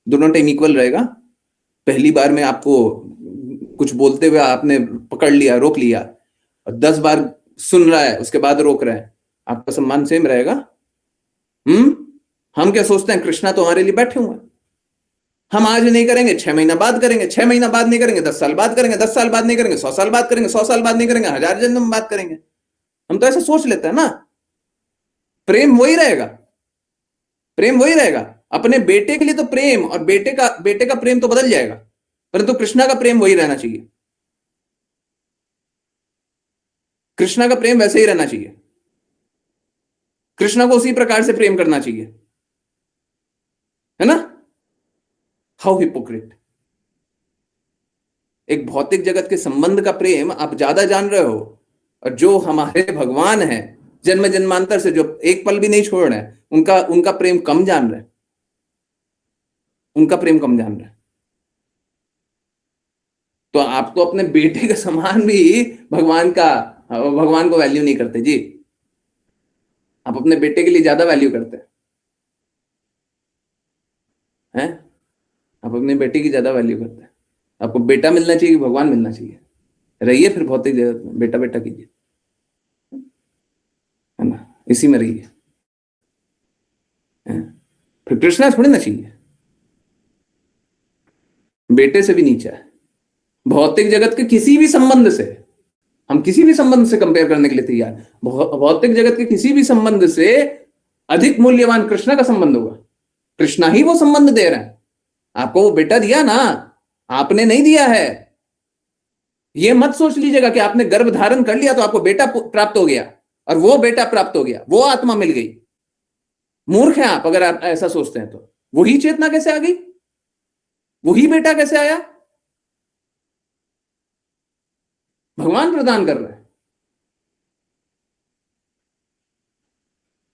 दोनों टाइम इक्वल रहेगा? पहली बार में आपको कुछ बोलते हुए आपने पकड़ लिया, रोक लिया, और 10 बार सुन रहा है उसके बाद रोक रहा है, आपका सम्मान सेम रहेगा? हम क्या सोचते हैं कृष्णा तो हमारे लिए बैठे हुए हैं, हम आज नहीं करेंगे 6 महीना बाद करेंगे, 6 महीना बाद नहीं करेंगे 10 साल बाद करेंगे, 10 साल बाद नहीं करेंगे 100 साल बाद करेंगे, 100 साल बाद नहीं करेंगे 1000 जन्म बाद करेंगे। हम तो ऐसा सोच लेते हैं ना। प्रेम वही रहेगा, प्रेम वही रहेगा। अपने बेटे के लिए तो प्रेम, और बेटे का प्रेम तो बदल जाएगा, परंतु कृष्णा का प्रेम वही रहना चाहिए, कृष्णा का प्रेम वैसे ही रहना चाहिए, कृष्णा को उसी प्रकार से प्रेम करना चाहिए, है ना। How hypocrite. एक भौतिक जगत के संबंध का प्रेम आप ज्यादा जान रहे हो, और जो हमारे भगवान है जन्म जन्मांतर से जो एक पल भी नहीं छोड़ रहे हैं, उनका उनका प्रेम कम जान रहे हैं, उनका प्रेम कम जान रहे हैं। तो आप तो अपने बेटे के समान भी भगवान को वैल्यू नहीं करते जी। आप अपने बेटे के लिए ज्यादा वैल्यू करते हैं। आप अपने बेटे की ज्यादा वैल्यू करते हैं। आपको बेटा मिलना चाहिए कि भगवान मिलना चाहिए? रहिए फिर भौतिक जगत में, बेटा बेटा कीजिए, है ना। इसी में रहिए। फिर कृष्णा थोड़ी ना चाहिए, बेटे से भी नीचा है। भौतिक जगत के किसी भी संबंध से, हम किसी भी संबंध से कंपेयर करने के लिए तैयार। भौतिक जगत के किसी भी संबंध से अधिक मूल्यवान कृष्णा का संबंध होगा। कृष्णा ही वो संबंध दे रहे हैं आपको। वो बेटा दिया ना, आपने नहीं दिया है। ये मत सोच लीजिएगा कि आपने गर्भ धारण कर लिया तो आपको बेटा प्राप्त हो गया और वो बेटा प्राप्त हो गया, वो आत्मा मिल गई। मूर्ख हैं आप अगर आप ऐसा सोचते हैं। तो वही चेतना कैसे आ गई, वही बेटा कैसे आया? भगवान प्रदान कर रहे हैं।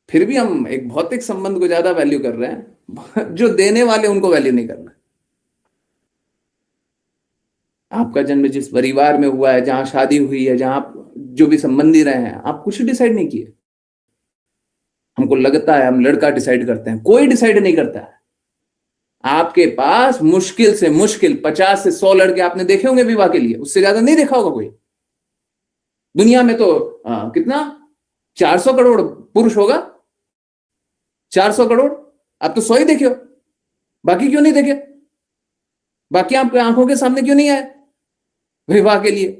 फिर भी हम एक भौतिक संबंध को ज्यादा वैल्यू कर रहे हैं, जो देने वाले उनको वैल्यू नहीं करना। आपका जन्म जिस परिवार में हुआ है, जहां शादी हुई है, जहां आप जो भी संबंधी रहे हैं, आप कुछ डिसाइड नहीं किए। हमको लगता है हम लड़का डिसाइड करते हैं, कोई डिसाइड नहीं करता है। आपके पास मुश्किल से मुश्किल 50 से 100 लड़के आपने देखे होंगे विवाह के लिए, उससे ज्यादा नहीं देखा होगा कोई। दुनिया में तो कितना 400 करोड़ पुरुष होगा, 400 करोड़। आप तो 100 ही देखे हो, बाकी क्यों नहीं देखे? बाकी आपके आंखों के सामने क्यों नहीं आए विवाह के लिए?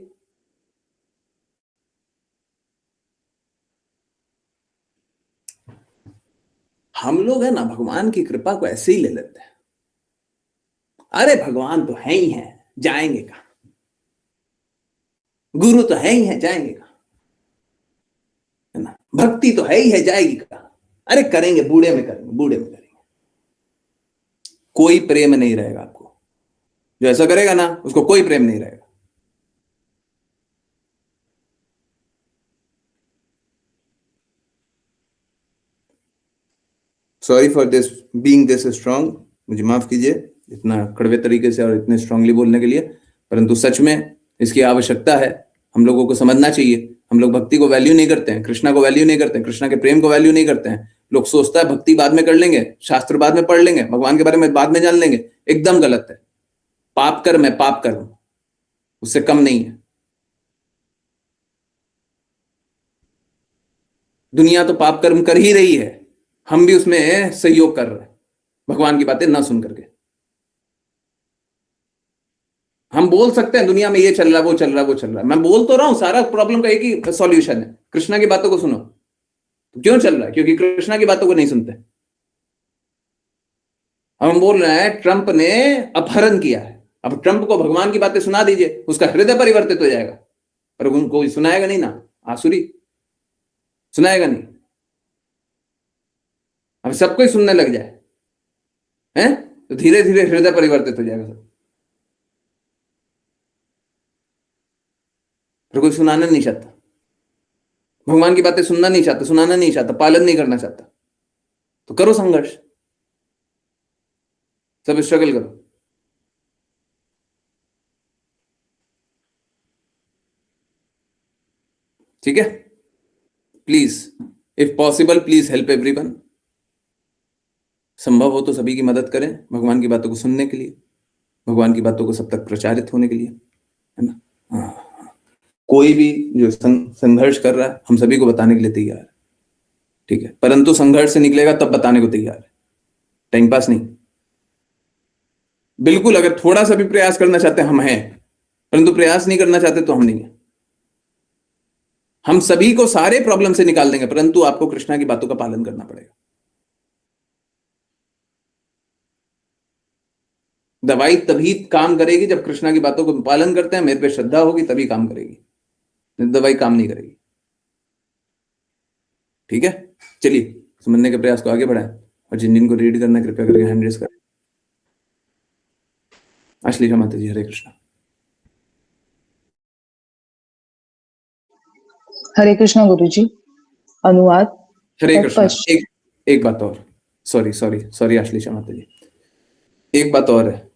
हम लोग है ना, भगवान की कृपा को ऐसे ही ले लेते हैं। अरे भगवान तो है ही है, जाएंगे कहां? गुरु तो है ही है, जाएंगे कहां? है ना, भक्ति तो है ही है, जाएगी कहां? अरे करेंगे, बूढ़े में करेंगे, बूढ़े में करेंगे। कोई प्रेम नहीं रहेगा आपको। जो ऐसा करेगा ना, उसको कोई प्रेम नहीं रहेगा। Sorry for this being this strong, मुझे माफ कीजिए इतना कड़वे तरीके से और इतने स्ट्रांगली बोलने के लिए, परंतु सच में इसकी आवश्यकता है। हम लोगों को समझना चाहिए। हम लोग भक्ति को वैल्यू नहीं करते हैं, कृष्णा को वैल्यू नहीं करते हैं, कृष्णा के प्रेम को वैल्यू नहीं करते हैं। लोग सोचता है भक्ति बाद में कर लेंगे, शास्त्र बाद में पढ़ लेंगे, भगवान के बारे में बाद में जान लेंगे। एकदम गलत है। पाप कर्म है, पाप कर्म, उससे कम नहीं है। दुनिया तो पाप कर्म कर ही रही है, हम भी उसमें सहयोग कर रहे हैं भगवान की बातें ना सुन करके। हम बोल सकते हैं दुनिया में ये चल रहा है, वो चल रहा है, वो चल रहा है। मैं बोल तो रहा हूं सारा प्रॉब्लम का एक ही सॉल्यूशन है, कृष्णा की बातों को सुनो। तो क्यों चल रहा है? क्योंकि कृष्णा की बातों को नहीं सुनते। हम बोल रहे हैं ट्रंप ने अपहरण किया है, अब ट्रंप को भगवान की बातें सुना दीजिए, उसका हृदय परिवर्तित हो जाएगा। पर उनको सुनाएगा नहीं ना, आसुरी सुनाएगा नहीं। अब सबको ही सुनने लग जाए हैं, तो धीरे धीरे हृदय परिवर्तित हो जाएगा सब। फिर कोई सुनाना नहीं चाहता, भगवान की बातें सुनना नहीं चाहता, सुनाना नहीं चाहता, पालन नहीं करना चाहता। तो करो संघर्ष, सब स्ट्रगल करो। ठीक है, please if possible please help everyone. संभव हो तो सभी की मदद करें भगवान की बातों को सुनने के लिए, भगवान की बातों को सब तक प्रचारित होने के लिए, है ना। हाँ, कोई भी जो संघर्ष कर रहा है हम सभी को बताने के लिए तैयार है। ठीक है, परंतु संघर्ष से निकलेगा तब बताने को तैयार है, टाइम पास नहीं। बिल्कुल, अगर थोड़ा सा भी प्रयास करना चाहते हैं हम हैं, परंतु प्रयास नहीं करना चाहते तो हम नहीं है। हम सभी को सारे प्रॉब्लम से निकाल देंगे, परंतु आपको कृष्णा की बातों का पालन करना पड़ेगा। दवाई तभी काम करेगी जब कृष्णा की बातों को पालन करते हैं, मेरे पे श्रद्धा होगी तभी काम करेगी, दवाई काम नहीं करेगी। ठीक है, चलिए समझने के प्रयास को आगे बढ़ाएं, और जिन जिन को रीड करना कृपया करके हैंड रेज करें। अश्लीषा माता जी, हरे कृष्णा। हरे कृष्णा गुरुजी। अनुवाद। हरे कृष्णा। एक बात और, सॉरी अश्लीषा माता जी, एक बात और है।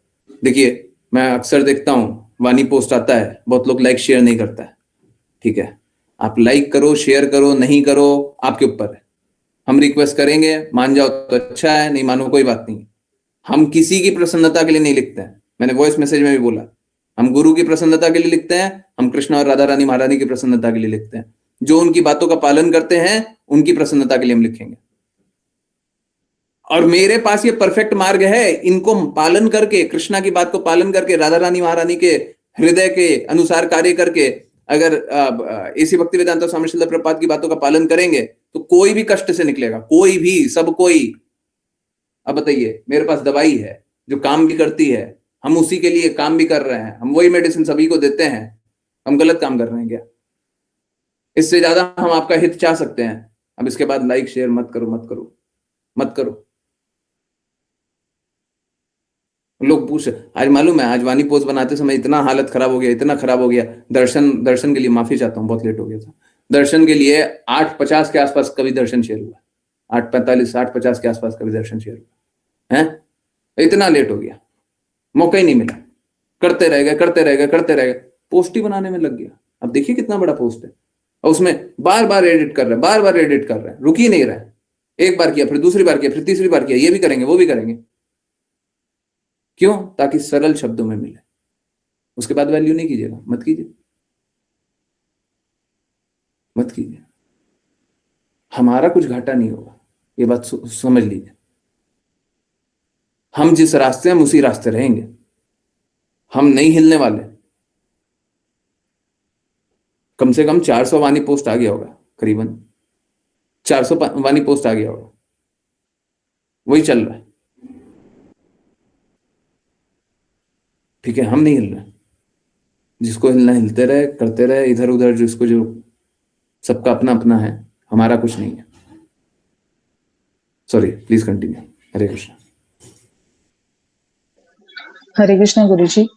देखिए, मैं अक्सर देखता हूं वाणी पोस्ट आता है, बहुत लोग लाइक शेयर नहीं करता है। ठीक है, आप लाइक करो, शेयर करो, नहीं करो, आपके ऊपर है। हम रिक्वेस्ट करेंगे, मान जाओ तो अच्छा है, नहीं मानो कोई बात नहीं। हम किसी की प्रसन्नता के लिए नहीं लिखते हैं, मैंने वॉइस मैसेज में भी बोला। हम गुरु की प्रसन्नता के लिए लिखते हैं, हम कृष्ण और राधा रानी महारानी की प्रसन्नता के लिए लिखते हैं। जो उनकी बातों का पालन करते हैं उनकी प्रसन्नता के लिए हम लिखेंगे। और मेरे पास ये परफेक्ट मार्ग है, इनको पालन करके, कृष्णा की बात को पालन करके, राधा रानी महारानी के हृदय के अनुसार कार्य करके अगर ऐसी भक्ति वेदांत स्वामी श्रील प्रभुपाद की बातों का पालन करेंगे तो कोई भी कष्ट से निकलेगा, कोई भी, सब कोई। अब बताइए, मेरे पास दवाई है जो काम भी करती है, हम उसी के लिए काम भी कर रहे हैं, हम वही मेडिसिन सभी को देते हैं, हम गलत काम कर रहे हैं क्या? इससे ज्यादा हम आपका हित चाह सकते हैं। अब इसके बाद लाइक शेयर मत करो, मत करो, मत करो। लोग पूछ, आज मालूम है, आज वाणी पोस्ट बनाते समय इतना हालत खराब हो गया, इतना खराब हो गया। दर्शन के लिए माफी चाहता हूँ, बहुत लेट हो गया था। दर्शन के लिए 8:50 के आसपास कभी दर्शन शेयर हुआ, 8:45 8:50 के आसपास कभी दर्शन शेयर हुआ है। इतना लेट हो गया, मौका ही नहीं मिला। करते रह गए, करते रह गए, करते रह गए, पोस्ट ही बनाने में लग गया। अब देखिए कितना बड़ा पोस्ट है, और उसमें बार बार एडिट कर रहे हैं, बार बार एडिट कर रहे हैं, रुक ही नहीं रहे। एक बार किया, फिर दूसरी बार किया, फिर तीसरी बार किया, ये भी करेंगे, वो भी करेंगे। क्यों? ताकि सरल शब्दों में मिले। उसके बाद वैल्यू नहीं कीजिएगा, मत कीजिए, मत कीजिए। हमारा कुछ घाटा नहीं होगा, ये बात समझ लीजिए। हम जिस रास्ते हैं हम उसी रास्ते रहेंगे, हम नहीं हिलने वाले। कम से कम 400 वाणी पोस्ट आ गया होगा, करीबन 400 वाणी पोस्ट आ गया होगा, वही चल रहा है। ठीक है, हम नहीं हिल रहे। जिसको हिलना हिलते रहे, करते रहे, इधर उधर जिसको, जो सबका अपना अपना है, हमारा कुछ नहीं है। Sorry, please continue. Hare Krishna. Hare Krishna गुरुजी।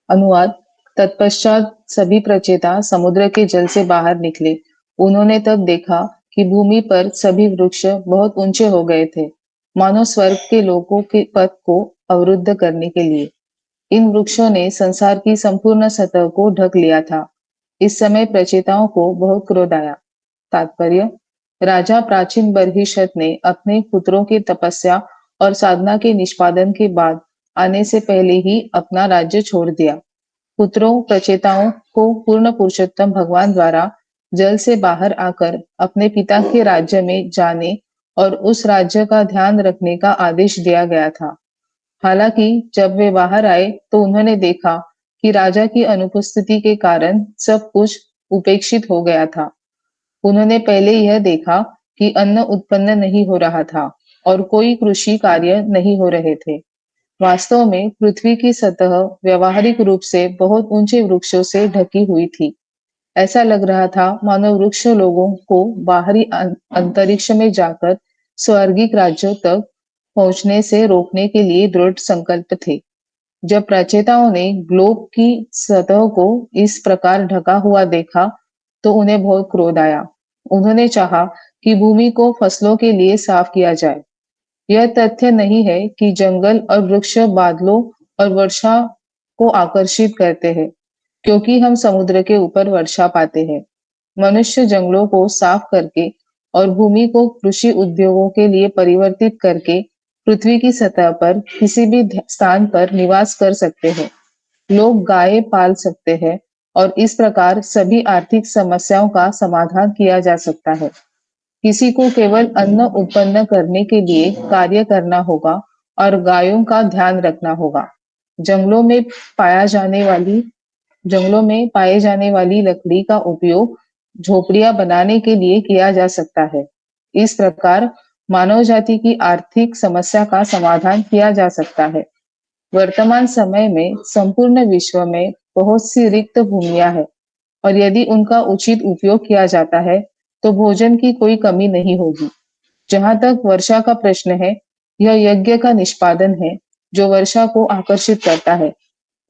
अनुवाद। तत्पश्चात सभी प्रचेता समुद्र के जल से बाहर निकले। उन्होंने तब देखा कि भूमि पर सभी वृक्ष बहुत ऊंचे हो गए थे, मानो स्वर्ग के लोगों के पथ को अवरुद्ध करने के लिए। इन वृक्षों ने संसार की संपूर्ण सतह को ढक लिया था। इस समय प्रचेताओं को बहुत क्रोध आया। तात्पर्य: राजा प्राचीन बर्हिषत ने अपने पुत्रों की तपस्या और साधना के निष्पादन के बाद आने से पहले ही अपना राज्य छोड़ दिया। पुत्रों प्रचेताओं को पूर्ण पुरुषोत्तम भगवान द्वारा जल से बाहर आकर अपने पिता के राज्य में जाने और उस राज्य का ध्यान रखने का आदेश दिया गया था। हालांकि जब वे बाहर आए तो उन्होंने देखा कि राजा की अनुपस्थिति के कारण सब कुछ उपेक्षित हो गया था। उन्होंने पहले यह देखा कि अन्न उत्पन्न नहीं हो रहा था और कोई कृषि कार्य नहीं हो रहे थे। वास्तव में पृथ्वी की सतह व्यवहारिक रूप से बहुत ऊंचे वृक्षों से ढकी हुई थी। ऐसा लग रहा था मानो वृक्ष लोगों को बाहरी अंतरिक्ष में जाकर स्वर्गिक राज्यों तक पहुंचने से रोकने के लिए दृढ़ संकल्प थे। जब प्रचेताओं ने ग्लोब की सतह को इस प्रकार ढका हुआ देखा तो उन्हें बहुत क्रोध आया। उन्होंने चाहा कि भूमि को फसलों के लिए साफ किया जाए। यह तथ्य नहीं है कि जंगल और वृक्ष बादलों और वर्षा को आकर्षित करते हैं, क्योंकि हम समुद्र के ऊपर वर्षा पाते हैं। मनुष्य जंगलों को साफ करके और भूमि को कृषि उद्योगों के लिए परिवर्तित करके पृथ्वी की सतह पर किसी भी स्थान पर निवास कर सकते हैं। लोग गाय पाल सकते हैं और इस प्रकार सभी आर्थिक समस्याओं का समाधान किया जा सकता है। किसी को केवल अन्न उत्पन्न करने के लिए कार्य करना होगा और गायों का ध्यान रखना होगा। जंगलों में पाया जाने वाली जंगलों में पाए जाने वाली लकड़ी का उपयोग झोपड़ियां बनाने के लिए किया जा सकता है। इस प्रकार मानव जाति की आर्थिक समस्या का समाधान किया जा सकता है। वर्तमान समय में संपूर्ण विश्व में बहुत सी रिक्त भूमियां हैं और यदि उनका उचित उपयोग किया जाता है तो भोजन की कोई कमी नहीं होगी। जहां तक वर्षा का प्रश्न है, यह यज्ञ का निष्पादन है जो वर्षा को आकर्षित करता है।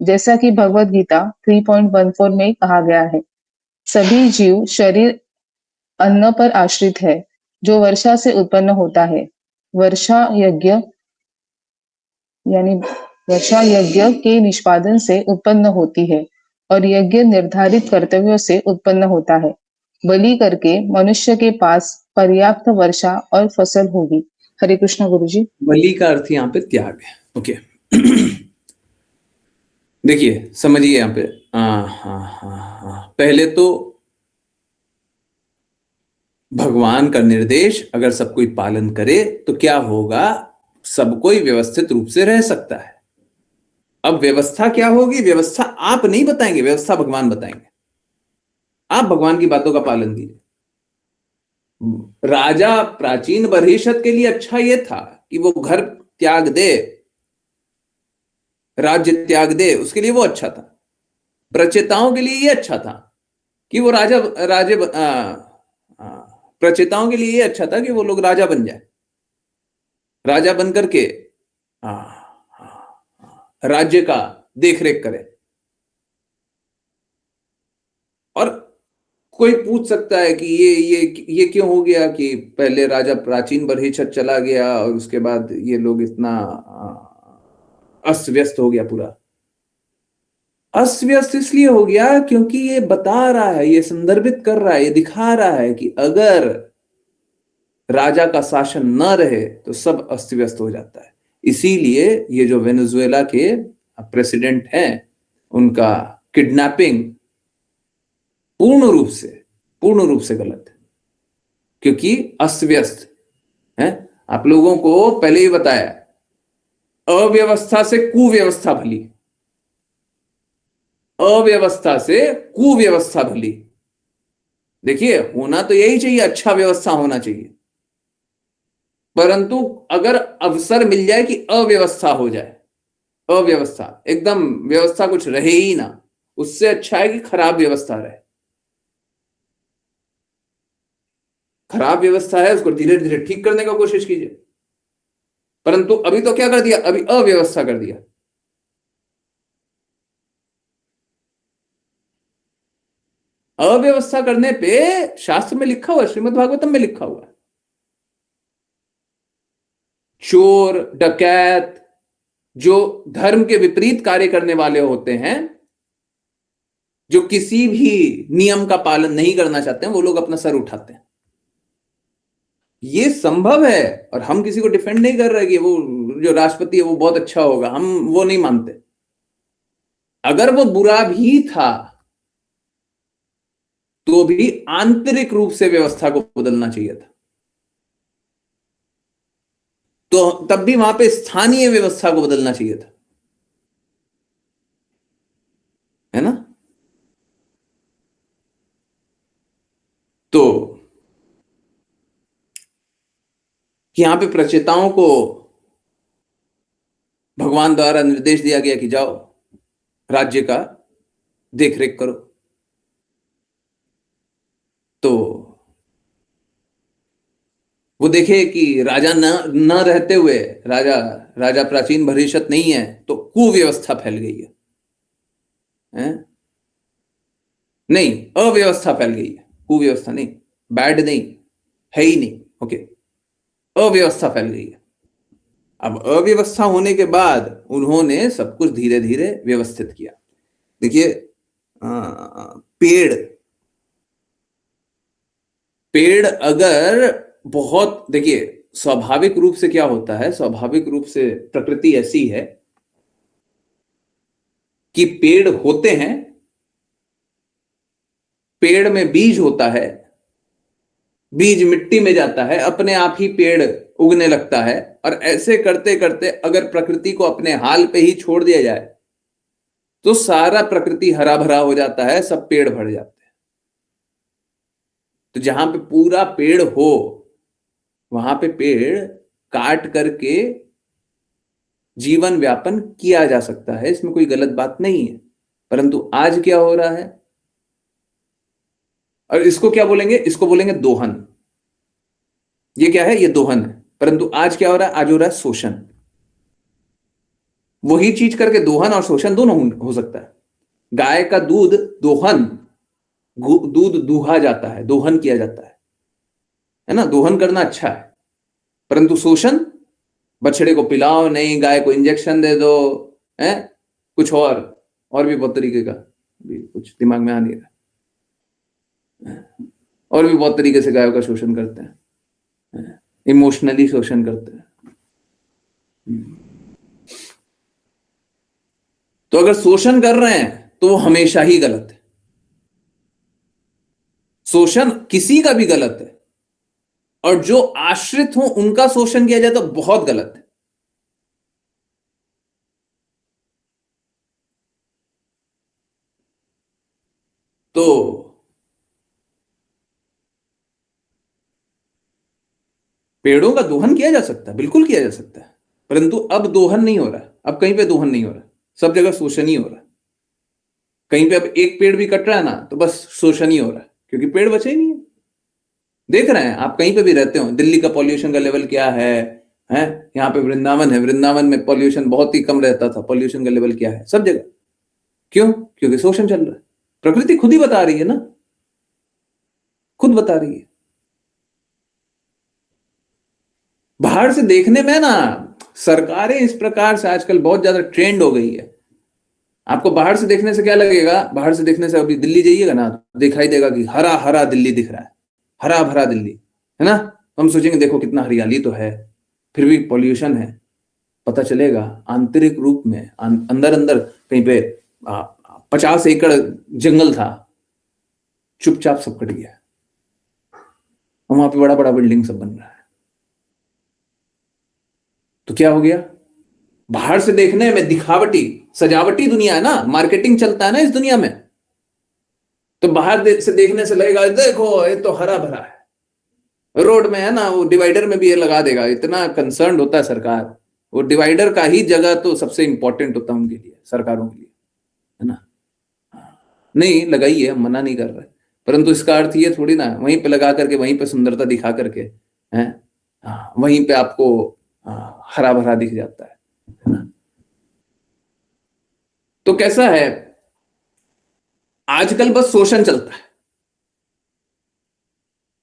जैसा कि भगवत गीता 3.14 में कहा गया है, सभी जीव शरीर अन्न पर आश्रित है जो वर्षा से उत्पन्न होता है। वर्षा यज्ञ यानी वर्षा यज्ञ के निष्पादन से उत्पन्न होती है और यज्ञ निर्धारित कर्तव्यों से उत्पन्न होता है। बलि करके मनुष्य के पास पर्याप्त वर्षा और फसल होगी। हरे कृष्ण गुरुजी। बलि का अर्थ यहाँ पे त्याग है। ओके देखिए, समझिए यहाँ पे। हाँ हाँ हाँ हाँ, पहले तो भगवान का निर्देश अगर सब कोई पालन करे तो क्या होगा, सब कोई व्यवस्थित रूप से रह सकता है। अब व्यवस्था क्या होगी, व्यवस्था आप नहीं बताएंगे, व्यवस्था भगवान बताएंगे। आप भगवान की बातों का पालन कीजिए। राजा प्राचीन बर्हिषद के लिए अच्छा यह था कि वो घर त्याग दे, राज्य त्याग दे, उसके लिए वो अच्छा था। प्रचेताओं के लिए ये अच्छा था कि वो राजा राजे प्रचेताओं के लिए ये अच्छा था कि वो लोग राजा बन जाए, राजा बन करके राज्य का देख रेख करें। और कोई पूछ सकता है कि ये क्यों हो गया कि पहले राजा प्राचीन बर्हिषद चला गया और उसके बाद ये लोग इतना अस्त व्यस्त हो गया पूरा। अस्त व्यस्त इसलिए हो गया क्योंकि ये बता रहा है, ये संदर्भित कर रहा है, ये दिखा रहा है कि अगर राजा का शासन न रहे तो सब अस्त व्यस्त हो जाता है। इसीलिए ये जो वेनेजुएला के प्रेसिडेंट हैं, उनका किडनैपिंग पूर्ण रूप से गलत है, क्योंकि अस्त व्यस्त है। आप लोगों को पहले ही बताया, अव्यवस्था से कुव्यवस्था भली, अव्यवस्था से कुव्यवस्था भली। देखिए, होना तो यही चाहिए, अच्छा व्यवस्था होना चाहिए, परंतु अगर अवसर मिल जाए कि अव्यवस्था हो जाए, अव्यवस्था एकदम व्यवस्था कुछ रहे ही ना, उससे अच्छा है कि खराब व्यवस्था रहे। खराब व्यवस्था है, उसको धीरे धीरे ठीक करने का कोशिश कीजिए। परंतु अभी तो क्या कर दिया, अभी अव्यवस्था कर दिया। अव्यवस्था करने पे शास्त्र में लिखा हुआ है, श्रीमद् भागवतम में लिखा हुआ है, चोर डकैत जो धर्म के विपरीत कार्य करने वाले होते हैं, जो किसी भी नियम का पालन नहीं करना चाहते हैं, वो लोग अपना सर उठाते हैं। ये संभव है, और हम किसी को डिफेंड नहीं कर रहे कि वो जो राष्ट्रपति है वो बहुत अच्छा होगा, हम वो नहीं मानते। अगर वो बुरा भी था तो भी आंतरिक रूप से व्यवस्था को बदलना चाहिए था, तो तब भी वहां पे स्थानीय व्यवस्था को बदलना चाहिए था, है ना। तो यहां पे प्रचेताओं को भगवान द्वारा निर्देश दिया गया कि जाओ राज्य का देख रेख करो। तो वो देखे कि राजा न रहते हुए, राजा प्राचीन भविष्यत नहीं है, तो कुव्यवस्था फैल गई है? नहीं, अव्यवस्था फैल गई है, कुव्यवस्था नहीं, बैड नहीं है ही नहीं, ओके, अव्यवस्था फैल गई है। अब अव्यवस्था होने के बाद उन्होंने सब कुछ धीरे धीरे व्यवस्थित किया। देखिए, पेड़ पेड़ अगर बहुत, देखिए स्वाभाविक रूप से क्या होता है, स्वाभाविक रूप से प्रकृति ऐसी है कि पेड़ होते हैं, पेड़ में बीज होता है, बीज मिट्टी में जाता है, अपने आप ही पेड़ उगने लगता है, और ऐसे करते करते अगर प्रकृति को अपने हाल पे ही छोड़ दिया जाए तो सारा प्रकृति हरा भरा हो जाता है, सब पेड़ भर जाते हैं। तो जहां पे पूरा पेड़ हो वहां पे पेड़ काट करके जीवन व्यापन किया जा सकता है, इसमें कोई गलत बात नहीं है। परंतु आज क्या हो रहा है, और इसको क्या बोलेंगे, इसको बोलेंगे दोहन। ये क्या है, ये दोहन है। परंतु आज क्या हो रहा है, आज हो रहा है शोषण। वही चीज करके दोहन और शोषण दोनों हो सकता है। गाय का दूध दोहन, दूध दूहा जाता है, दोहन किया जाता है ना, दोहन करना अच्छा है। परंतु शोषण, बछड़े को पिलाओ नहीं, गाय को इंजेक्शन दे दो, है कुछ और भी बहुत तरीके का, भी कुछ दिमाग में आ नहीं रहा, और भी बहुत तरीके से गायों का शोषण करते हैं, इमोशनली शोषण करते हैं। तो अगर शोषण कर रहे हैं तो वो हमेशा ही गलत है, शोषण किसी का भी गलत है, और जो आश्रित हो उनका शोषण किया जाए तो बहुत गलत है। तो पेड़ों का दोहन किया जा सकता है, बिल्कुल किया जा सकता है, परंतु अब दोहन नहीं हो रहा है। अब कहीं पे दोहन नहीं हो रहा, सब जगह शोषण ही हो रहा है। कहीं पे अब एक पेड़ भी कट रहा है ना तो बस शोषण ही हो रहा है, क्योंकि पेड़ बचे ही नहीं है। देख रहे हैं आप, कहीं पे भी रहते हो, दिल्ली का पॉल्यूशन का लेवल क्या है, हैं? यहाँ पे वृंदावन है, वृंदावन में पॉल्यूशन बहुत ही कम रहता था, पॉल्यूशन का लेवल क्या है सब जगह। क्यों? क्योंकि शोषण चल रहा है। प्रकृति खुद ही बता रही है ना, खुद बता रही है। बाहर से देखने में ना सरकारें इस प्रकार से आजकल बहुत ज्यादा ट्रेंड हो गई है। आपको बाहर से देखने से क्या लगेगा, बाहर से देखने से अभी दिल्ली जाइएगा ना, दिखाई देगा कि हरा हरा दिल्ली दिख रहा है, हरा भरा दिल्ली है ना। हम सोचेंगे देखो कितना हरियाली तो है, फिर भी पॉल्यूशन है। पता चलेगा आंतरिक रूप में अंदर अंदर कहीं पे 50 एकड़ जंगल था, चुपचाप सब कट गया, वहां पे बड़ा बड़ा बिल्डिंग सब बन रहा है। तो क्या हो गया, बाहर से देखने में दिखावटी सजावटी दुनिया है ना, मार्केटिंग चलता है ना इस दुनिया में। तो बाहर से देखने से लगेगा देखो ये तो हरा भरा है, रोड में है ना, वो डिवाइडर में भी ये लगा देगा, इतना कंसर्न होता है सरकार। वो डिवाइडर का ही जगह तो सबसे इंपॉर्टेंट होता है उनके लिए, सरकारों के लिए, है ना। नहीं लगाइए, हम मना नहीं कर रहे, परंतु इसका अर्थ ये थोड़ी ना वहीं पे लगा करके वहीं पे सुंदरता दिखा करके है, वहीं पे आपको हरा भरा दिख जाता है ना। तो कैसा है, आजकल बस शोषण चलता है।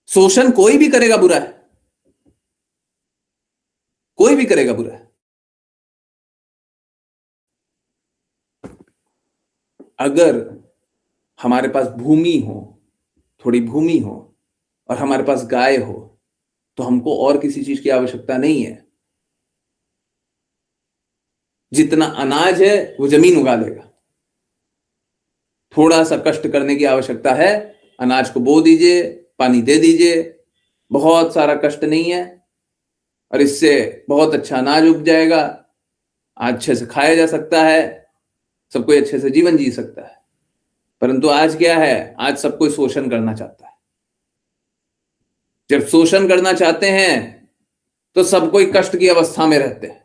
शोषण कोई भी करेगा बुरा है, कोई भी करेगा बुरा है। अगर हमारे पास भूमि हो, थोड़ी भूमि हो, और हमारे पास गाय हो, तो हमको और किसी चीज की आवश्यकता नहीं है। जितना अनाज है वो जमीन उगा लेगा, थोड़ा सा कष्ट करने की आवश्यकता है, अनाज को बो दीजिए, पानी दे दीजिए, बहुत सारा कष्ट नहीं है, और इससे बहुत अच्छा अनाज उग जाएगा, अच्छे से खाया जा सकता है, सब कोई अच्छे से जीवन जी सकता है। परंतु आज क्या है, आज सब कोई शोषण करना चाहता है। जब शोषण करना चाहते हैं तो सब कोई कष्ट की अवस्था में रहते हैं।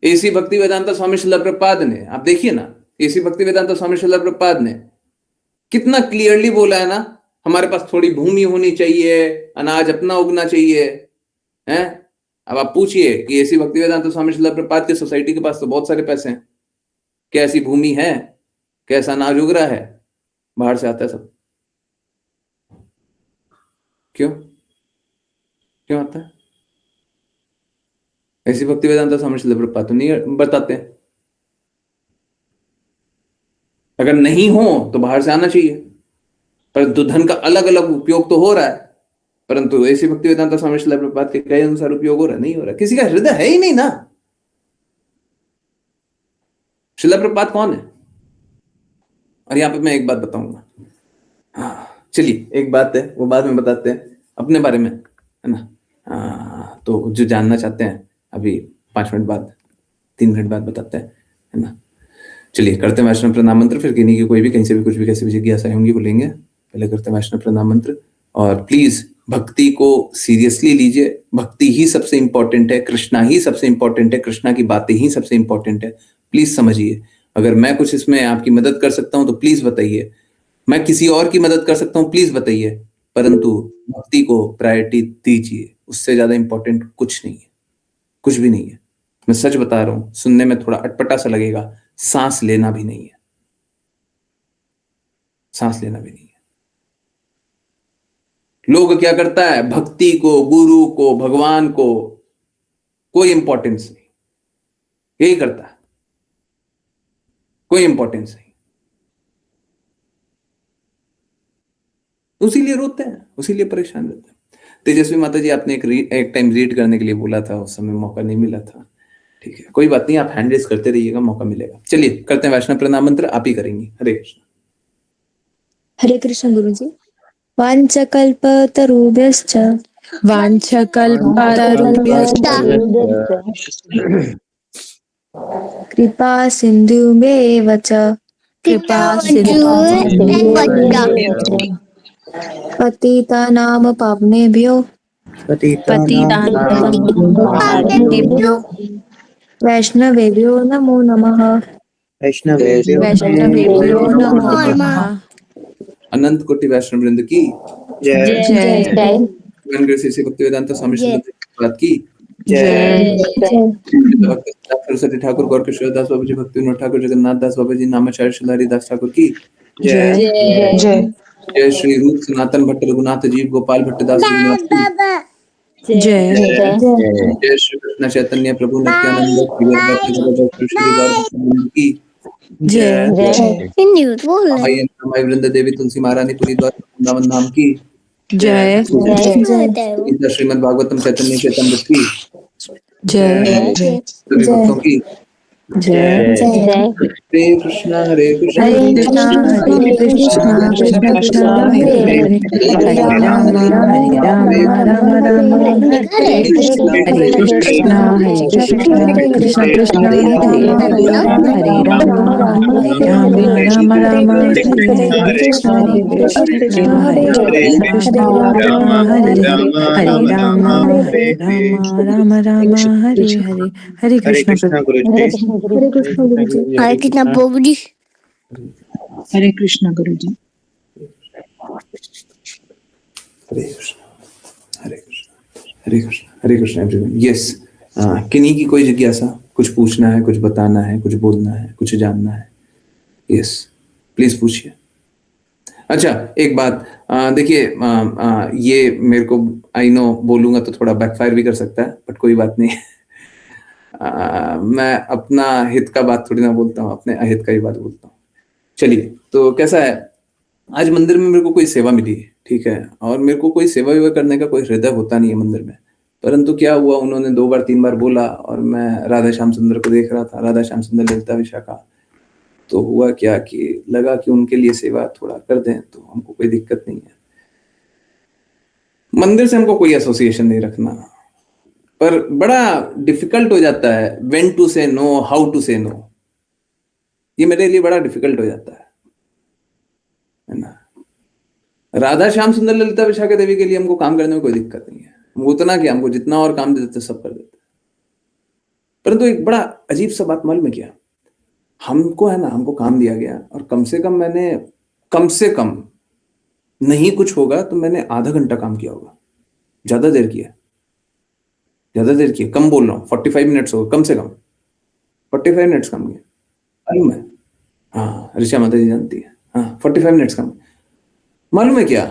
एसी भक्ति वेदांता स्वामी श्रील प्रभुपाद ने, आप देखिए ना, एसी भक्ति वेदांता स्वामी श्रील प्रभुपाद ने कितना क्लियरली बोला है ना, हमारे पास थोड़ी भूमि होनी चाहिए, अनाज अपना उगना चाहिए, हैं। अब आप पूछिए कि एसी भक्ति वेदांता स्वामी श्रील प्रभुपाद के सोसाइटी के पास तो बहुत सारे पैसे हैं, क्या ऐसी भूमि है, कैसा अनाज उग रहा है? बाहर से आता है सब। क्यों क्यों आता है? ऐसी भक्ति वेदांता स्वामी श्रील प्रभुपाद तो नहीं बताते। अगर नहीं हो तो बाहर से आना चाहिए, परंतु धन का अलग अलग उपयोग तो हो रहा है, परंतु ऐसी भक्ति वेदांता स्वामी श्रील प्रभुपाद के कई अनुसार उपयोग हो रहा नहीं हो रहा, किसी का हृदय है ही नहीं ना। श्रील प्रभुपाद कौन है? और यहाँ पे मैं एक बात बताऊंगा, हाँ चलिए एक बात है वो बाद में बताते हैं अपने बारे में, है ना। तो जो जानना चाहते हैं अभी 5 मिनट बाद, 3 मिनट बाद बताते हैं, है ना। चलिए करते हैं वैष्णव प्रणाम मंत्र, फिर किन्हीं की कोई भी कहीं से भी कुछ भी कैसे भी जिज्ञासाएं होंगी बोलेंगे। पहले करते हैं वैष्णव प्रणाम मंत्र, और प्लीज भक्ति को सीरियसली लीजिए। भक्ति ही सबसे इंपॉर्टेंट है, कृष्णा ही सबसे इंपॉर्टेंट है, कृष्णा की बातें ही सबसे इंपॉर्टेंट है। प्लीज समझिए, अगर मैं कुछ इसमें आपकी मदद कर सकता हूं तो प्लीज बताइए, मैं किसी और की मदद कर सकता हूं प्लीज बताइए, परंतु भक्ति को प्रायोरिटी दीजिए, उससे ज्यादा इंपॉर्टेंट कुछ नहीं है, कुछ भी नहीं है। मैं सच बता रहा हूं, सुनने में थोड़ा अटपटा सा लगेगा, सांस लेना भी नहीं है, सांस लेना भी नहीं है। लोग क्या करता है, भक्ति को, गुरु को, भगवान को कोई इंपॉर्टेंस नहीं, यही करता है, कोई इंपॉर्टेंस नहीं, उसी लिए रोते हैं, उसी लिए परेशान रहते हैं। तेजस्वी माता जी, आपने एक टाइम रीड करने के लिए बोला था, उस समय मौका नहीं मिला था। ठीक है, कोई बात नहीं, आप हैंड रेस करते रहिएगा, मौका मिलेगा। चलिए करते हैं वैष्णव प्रणाम मंत्र, आप ही करेंगी। हरे कृष्ण। हरे कृष्ण गुरु जी। वाञ्छकल्पतरुभ्यश्च कृपा सिन्धुभ्येव च पतितानां पावनेभ्यो वैष्णवेभ्यो नमो नमः। अनंत कोटि वैष्णव वृंद की जय श्री भक्ति वेदांत स्वामी श्री बात की जय सरस्वती ठाकुर गौर किशोरदास बाबू जी, भक्ति विनोद ठाकुर, जगन्नाथ दास बाबा जी, नामाचार्य शिलारी दास ठाकुर की जय जय श्री रूप सनातन भट्ट रघुनाथ जीव गोपाल भट्टदास रघुनाथ की जय श्री कृष्ण चैतन्य प्रभु नित्यानंद श्री गौर की माई वृंद देवी तुलसी महारानी पुरी द्वार वृंदावन धाम की जय गीता श्रीमद् भागवतम चैतन्य चैतन्य की सभी भक्तों की हरे कृष्णा हरे कृष्णा हरे कृष्णा कृष्ण कृष्ण हरे हरे हरे राम राम राम राम हरे कृष्णा कृष्ण कृष्ण हरे हरे हरे राम राम राम हरे कृष्णा हरे कृष्ण हरे राम राम राम हरे हरे हरे कृष्ण हरे कृष्ण गुरु जी। हरे कृष्ण प्रभु जी। हरे कृष्ण गुरु जी। हरे कृष्ण हरे कृष्ण हरे कृष्ण हरे कृष्ण एवरीवन। यस, किन्हीं की कोई जिज्ञासा, कुछ पूछना है, कुछ बताना है, कुछ बोलना है, कुछ जानना है? यस, प्लीज पूछिए। अच्छा, एक बात, देखिए, ये मेरे को आई नो बोलूंगा तो थोड़ा बैकफायर भी कर सकता है, बट कोई बात नहीं। मैं अपना हित का बात थोड़ी ना बोलता हूँ, अपने अहित का ही बात बोलता हूँ। चलिए, तो कैसा है, आज मंदिर में मेरे को कोई सेवा मिली, ठीक है, और मेरे को कोई सेवा वेवा करने का कोई हृदय होता नहीं है मंदिर में, परंतु क्या हुआ, उन्होंने 2 बार 3 बार बोला और मैं राधा श्याम सुंदर को देख रहा था, राधा श्याम सुंदर ललिता विशाखा, तो हुआ क्या कि लगा कि उनके लिए सेवा थोड़ा कर दें तो हमको कोई दिक्कत नहीं है। मंदिर से हमको कोई एसोसिएशन नहीं रखना, पर बड़ा डिफिकल्ट हो जाता है when to say no, how to say no. ये मेरे लिए बड़ा डिफिकल्ट हो जाता है ना। राधा श्याम सुंदर ललिता विशाखा देवी के लिए हमको काम करने में कोई दिक्कत नहीं है, हम उतना कि हमको जितना और काम दे देते सब कर देते। परंतु एक बड़ा अजीब सा बात मालूम है क्या, हमको है ना, हमको काम दिया गया और कम से कम नहीं कुछ होगा तो मैंने आधा घंटा काम किया होगा, ज्यादा देर किया, कम बोल रहा हूँ, 45 मिनट्स होगा कम से कम, 45 मिनट्स काम किया मालूम है। हाँ, ऋषा माता जी जानती है, हाँ 45 मिनट्स काम। मालूम है क्या,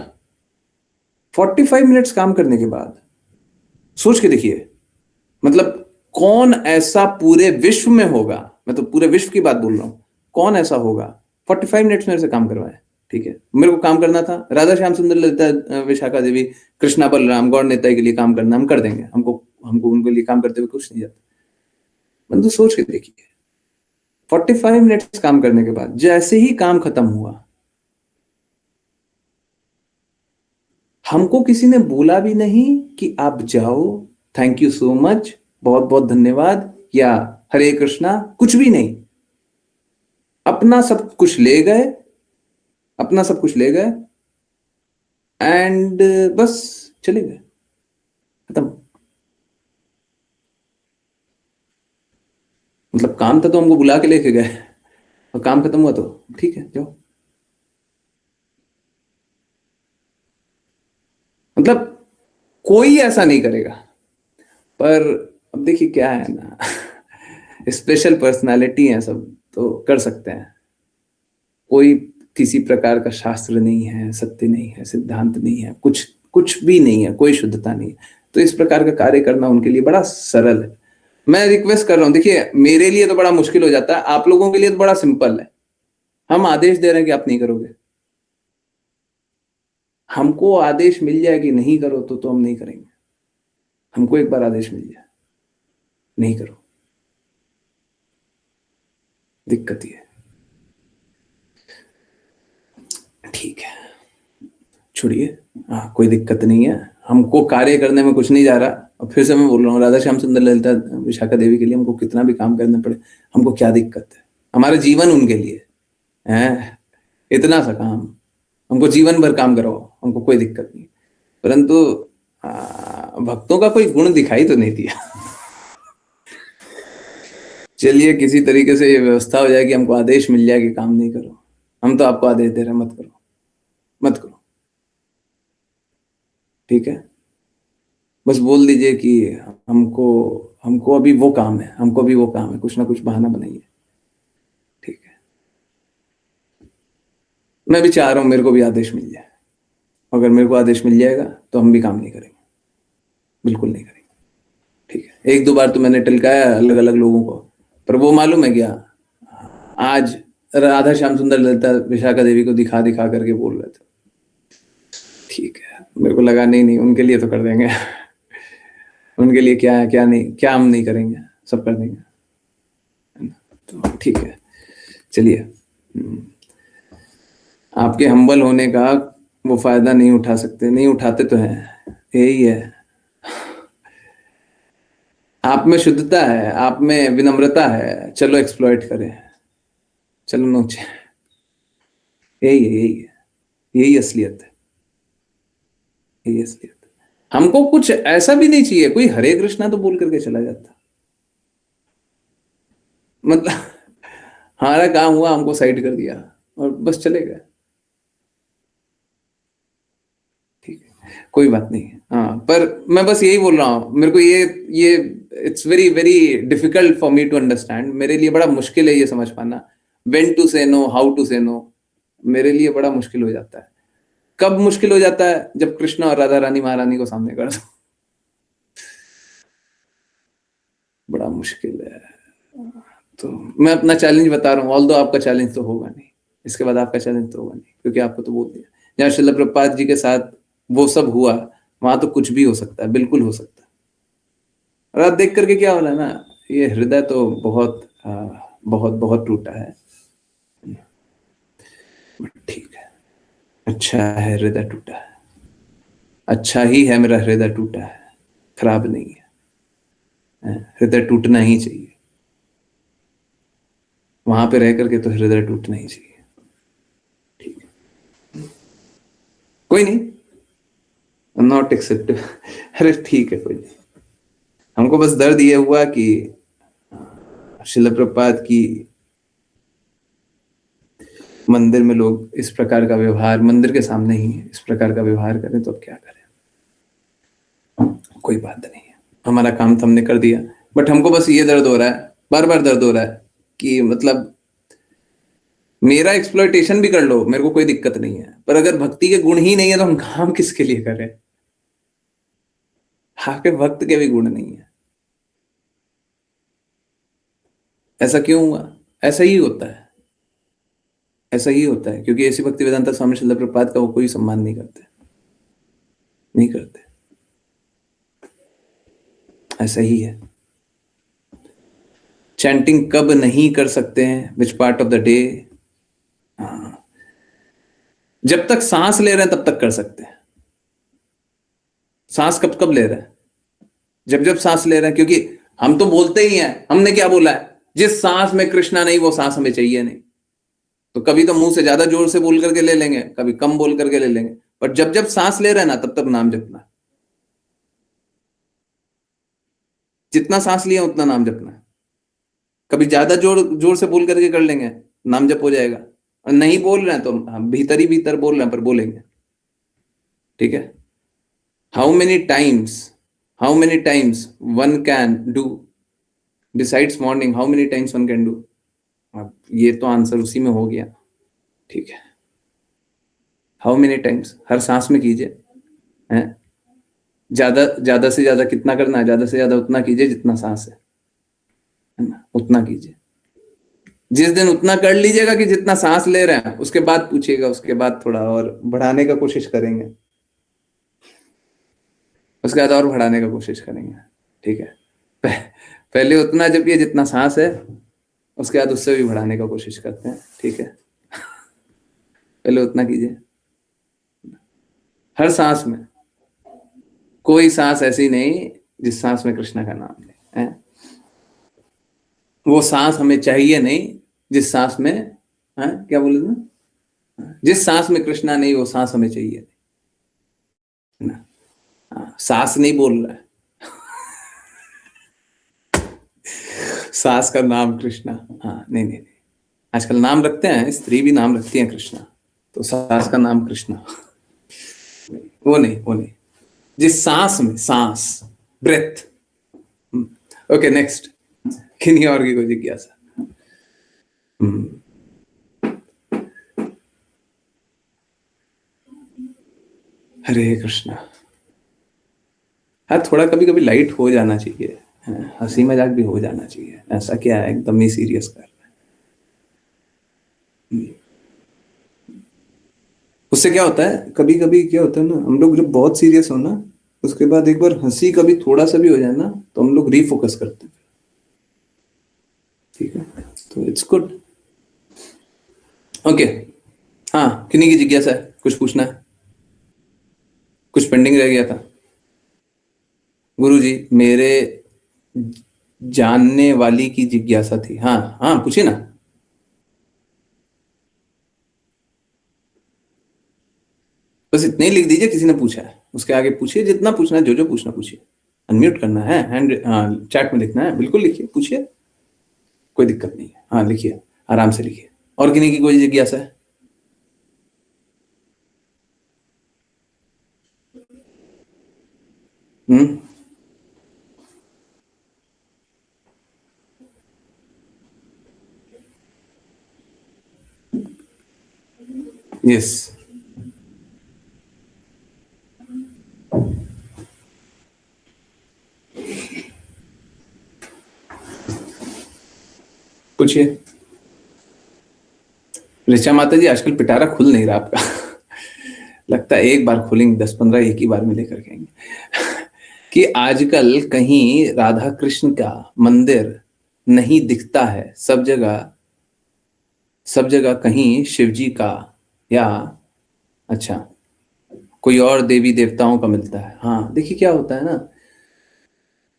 45 मिनट्स काम करने के बाद सोच के देखिए, मतलब कौन ऐसा पूरे विश्व में होगा, मैं तो पूरे विश्व की बात बोल रहा हूं, कौन ऐसा होगा 45 मिनट्स मेरे से काम करवाए, ठीक है। मेरे को काम करना था, राधा श्याम सुंदर ललिता विशाखा देवी कृष्णा बलराम गौर नेता के लिए काम करना, हम कर देंगे, हमको हमको उनके लिए काम करते हुए कुछ नहीं जाता। मतलब सोच के देखिए, 45 मिनट्स काम करने के बाद जैसे ही काम खत्म हुआ, हमको किसी ने बोला भी नहीं कि आप जाओ, थैंक यू सो मच, बहुत बहुत धन्यवाद, या हरे कृष्णा, कुछ भी नहीं। अपना सब कुछ ले गए, एंड बस चले गए, खत्म। मतलब काम था तो हमको बुला के लेके गए, और काम खत्म हुआ तो ठीक है जाओ। मतलब कोई ऐसा नहीं करेगा। पर अब देखिए क्या है ना, स्पेशल पर्सनालिटी है सब, तो कर सकते हैं। कोई किसी प्रकार का शास्त्र नहीं है, सत्य नहीं है, सिद्धांत नहीं है, कुछ कुछ भी नहीं है, कोई शुद्धता नहीं है, तो इस प्रकार का कार्य करना उनके लिए बड़ा सरल है। मैं रिक्वेस्ट कर रहा हूं, देखिए मेरे लिए तो बड़ा मुश्किल हो जाता है, आप लोगों के लिए तो बड़ा सिंपल है। हम आदेश दे रहे हैं कि आप नहीं करोगे, हमको आदेश मिल जाए कि नहीं करो तो हम नहीं करेंगे। हमको एक बार आदेश मिल जाए नहीं करो, दिक्कत ही है। ठीक है, छोड़िए, हाँ कोई दिक्कत नहीं है, हमको कार्य करने में कुछ नहीं जा रहा। और फिर से मैं बोल रहा हूँ, राधा श्याम सुंदर ललिता विशाखा देवी के लिए हमको कितना भी काम करना पड़े, हमको क्या दिक्कत है, हमारा जीवन उनके लिए है, इतना सा काम, हमको जीवन भर काम कराओ, हमको कोई दिक्कत नहीं। परंतु भक्तों का कोई गुण दिखाई तो नहीं दिया। चलिए किसी तरीके से ये व्यवस्था हो जाए कि हमको आदेश मिल जाए कि काम नहीं करो, हम तो आपको आदेश दे रहे हैं, मत करो मत करो, ठीक है। बस बोल दीजिए कि हमको हमको अभी वो काम है, हमको अभी वो काम है, कुछ ना कुछ बहाना बनाइए, ठीक है। मैं भी चाह रहा हूं मेरे को भी आदेश मिल जाए, अगर मेरे को आदेश मिल जाएगा तो हम भी काम नहीं करेंगे, बिल्कुल नहीं करेंगे, ठीक है। एक दो बार तो मैंने टलकाया अलग अलग लोगों को, पर वो मालूम है क्या, आज राधा श्याम सुंदर ललिता विशाखा देवी को दिखा दिखा करके बोल रहे थे, ठीक है। मेरे को लगा नहीं नहीं उनके लिए तो कर देंगे। उनके लिए क्या है क्या नहीं, क्या हम नहीं करेंगे, सब कर देंगे, तो ठीक है। चलिए, आपके हम्बल होने का वो फायदा नहीं उठा सकते, नहीं उठाते तो हैं, यही है। आप में शुद्धता है, आप में विनम्रता है, चलो एक्सप्लॉइट करें, चलो नोचे, यही है, यही है, यही असलियत है, यही असलियत है। हमको कुछ ऐसा भी नहीं चाहिए, कोई हरे कृष्णा तो बोल करके चला जाता, मतलब हमारा काम हुआ, हमको साइड कर दिया और बस चले गए, ठीक है, कोई बात नहीं है। हाँ, पर मैं बस यही बोल रहा हूँ, मेरे को ये it's very very difficult for me to understand, मेरे लिए बड़ा मुश्किल है ये समझ पाना, when to say no, how to say no, मेरे लिए बड़ा मुश्किल हो जाता है। कब मुश्किल हो जाता है, जब कृष्ण और राधा रानी महारानी को सामने कर दो, बड़ा मुश्किल है। तो मैं अपना चैलेंज बता रहा हूँ, ऑल्दो आपका चैलेंज तो होगा नहीं, इसके बाद आपका चैलेंज तो होगा नहीं, क्योंकि आपको तो बोल दिया। जहाँ श्रील प्रभुपाद जी के साथ वो सब हुआ, वहां तो कुछ भी हो सकता है, बिल्कुल हो सकता है। और आप देख करके क्या हो रहा है ना, ये हृदय तो बहुत बहुत बहुत टूटा है, ठीक है, अच्छा है हृदय टूटा है, अच्छा ही है मेरा हृदय टूटा है, खराब नहीं है, हृदय टूटना ही चाहिए, वहां पे रह करके तो हृदय टूटना ही चाहिए, ठीक है, कोई नहीं, नॉट एक्सेप्टेबल। अरे ठीक है, कोई नहीं, हमको बस दर्द ये हुआ कि श्रील प्रभुपाद की मंदिर में लोग इस प्रकार का व्यवहार, मंदिर के सामने ही इस प्रकार का व्यवहार करें, तो अब क्या करें, कोई बात नहीं है, हमारा काम तो हमने कर दिया। बट हमको बस ये दर्द हो रहा है, बार बार दर्द हो रहा है कि मतलब मेरा एक्सप्लॉयटेशन भी कर लो, मेरे को कोई दिक्कत नहीं है, पर अगर भक्ति के गुण ही नहीं है तो हम काम किसके लिए करें, आपके भक्त के भी गुण नहीं है, ऐसा क्यों हुआ, ऐसा ही होता है, ऐसा ही होता है, क्योंकि ऐसी भक्ति वेदांता स्वामी श्रील प्रभुपाद का वो कोई सम्मान नहीं करते, नहीं करते, ऐसा ही है। चैंटिंग कब नहीं कर सकते हैं, which part of the day, जब तक सांस ले रहे हैं तब तक कर सकते हैं। सांस कब कब ले रहे हैं, जब जब सांस ले रहे हैं, क्योंकि हम तो बोलते ही हैं, हमने क्या बोला है, जिस सांस में कृष्णा नहीं वो सांस हमें चाहिए नहीं, तो कभी तो मुंह से ज्यादा जोर से बोल करके ले लेंगे, कभी कम बोल करके ले लेंगे, पर जब जब सांस ले रहे हैं ना तब तक नाम जपना, जितना सांस लिया उतना नाम जपना, कभी ज्यादा जोर जोर से बोल करके कर लेंगे, नाम जप हो जाएगा, और नहीं बोल रहे हैं तो हम भीतर ही भीतर बोल रहे हैं पर बोलेंगे, ठीक है। How many times one can do, decides morning, how many times one can do, अब ये तो आंसर उसी में हो गया, ठीक है। हाउ मेनी टाइम्स, हर सांस में कीजिए, हैं, ज्यादा ज्यादा से ज्यादा कितना करना है, ज्यादा से ज्यादा उतना कीजिए जितना सांस है ना, उतना कीजिए। जिस दिन उतना कर लीजिएगा कि जितना सांस ले रहे हैं, उसके बाद पूछिएगा, उसके बाद थोड़ा और बढ़ाने का कोशिश करेंगे, उसके बाद और बढ़ाने का कोशिश करेंगे, ठीक है। पहले उतना जपिए जितना सांस है, उसके बाद उससे भी बढ़ाने का कोशिश करते हैं, ठीक है। पहले उतना कीजिए, हर सांस में, कोई सांस ऐसी नहीं जिस सांस में कृष्णा का नाम ले, है? वो सांस हमें चाहिए नहीं जिस सांस में, है? क्या बोले ना, जिस सांस में कृष्णा नहीं वो सांस हमें चाहिए ना। सांस नहीं बोल रहा है, सांस का नाम कृष्णा। हाँ, नहीं नहीं नहीं, आजकल नाम रखते हैं, स्त्री भी नाम रखती है कृष्णा, तो सांस का नाम कृष्णा, वो नहीं, वो नहीं, जिस सांस में, सांस, ब्रेथ। ओके, नेक्स्ट, किन्हीं और की कोई जिज्ञासा? हरे कृष्णा। हाँ, थोड़ा कभी कभी लाइट हो जाना चाहिए, हंसी मजाक भी हो जाना चाहिए, ऐसा क्या है एकदम ही सीरियस कर रहा है। उससे क्या होता है, कभी कभी क्या होता है ना, हम लोग जब बहुत सीरियस हो ना, उसके बाद एक बार हंसी कभी थोड़ा सा भी हो जाए ना, तो हम लोग रीफोकस करते हैं। ठीक है, तो इट्स गुड। ओके, हाँ, किन्हीं की जिज्ञासा है, कुछ पूछना है, कुछ पेंडिंग रह गया था? गुरुजी, मेरे जानने वाली की जिज्ञासा थी। हाँ हाँ, पूछिए ना। बस इतने ही लिख दीजिए किसी ने पूछा है, उसके आगे पूछिए, जितना पूछना है, जो जो पूछना पूछिए। अनम्यूट करना है, हैंड चैट में लिखना है, बिल्कुल लिखिए, पूछिए, कोई दिक्कत नहीं है। हाँ, लिखिए, आराम से लिखिए। और किन्हीं की कोई जिज्ञासा है? हम्म, यस, पूछिए। ऋचा माता जी, आजकल पिटारा खुल नहीं रहा आपका। लगता है एक बार खोलेंगे, 10-15 एक ही बार में लेकर के आएंगे। कि आजकल कहीं राधा कृष्ण का मंदिर नहीं दिखता है, सब जगह, सब जगह कहीं शिव जी का, या अच्छा कोई और देवी देवताओं का मिलता है। हाँ, देखिए क्या होता है ना,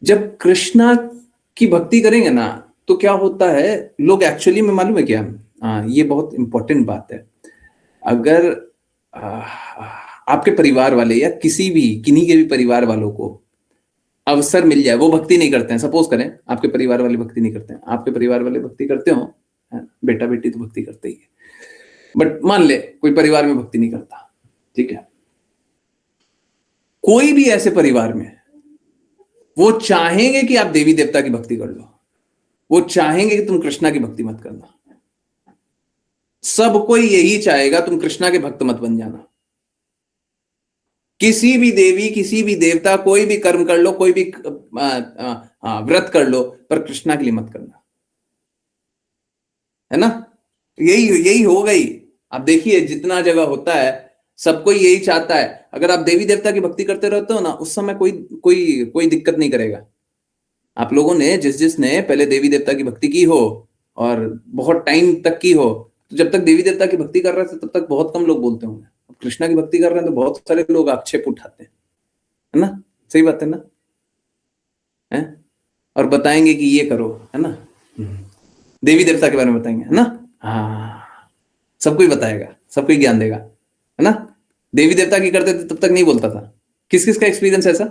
जब कृष्णा की भक्ति करेंगे ना, तो क्या होता है, लोग एक्चुअली में, मालूम है क्या, ये बहुत इंपॉर्टेंट बात है। अगर आ, आपके परिवार वाले या किसी भी, किन्हीं के भी परिवार वालों को अवसर मिल जाए, वो भक्ति नहीं करते हैं, सपोज करें आपके परिवार वाले भक्ति नहीं करते हैं, आपके परिवार वाले भक्ति करते हो, बेटा बेटी तो भक्ति करते ही है, बट मान ले कोई परिवार में भक्ति नहीं करता, ठीक है, कोई भी ऐसे परिवार में, वो चाहेंगे कि आप देवी देवता की भक्ति कर लो, वो चाहेंगे कि तुम कृष्णा की भक्ति मत करना, सब कोई यही चाहेगा तुम कृष्णा के भक्त मत बन जाना। किसी भी देवी, किसी भी देवता, कोई भी कर्म कर लो, कोई भी व्रत कर लो, पर कृष्णा के लिए मत करना, है ना। यही यही हो गई। आप देखिए जितना जगह होता है, सब कोई यही चाहता है, अगर आप देवी देवता की भक्ति करते रहते हो ना, उस समय कोई कोई कोई दिक्कत नहीं करेगा। आप लोगों ने, जिसने पहले देवी देवता की भक्ति की हो और बहुत टाइम तक की हो, तो जब तक देवी देवता की भक्ति कर रहे थे तब तक बहुत कम लोग बोलते होंगे, अब कृष्णा की भक्ति कर रहे हैं तो बहुत सारे लोग आक्षेप उठाते हैं, है ना। सही बात है ना, है, और बताएंगे कि ये करो, है ना, देवी देवता के बारे में बताएंगे, है ना। हाँ, सब कोई बताएगा, सब कोई ज्ञान देगा, है ना। देवी देवता की करते थे तब तक नहीं बोलता था। किस किस का एक्सपीरियंस ऐसा,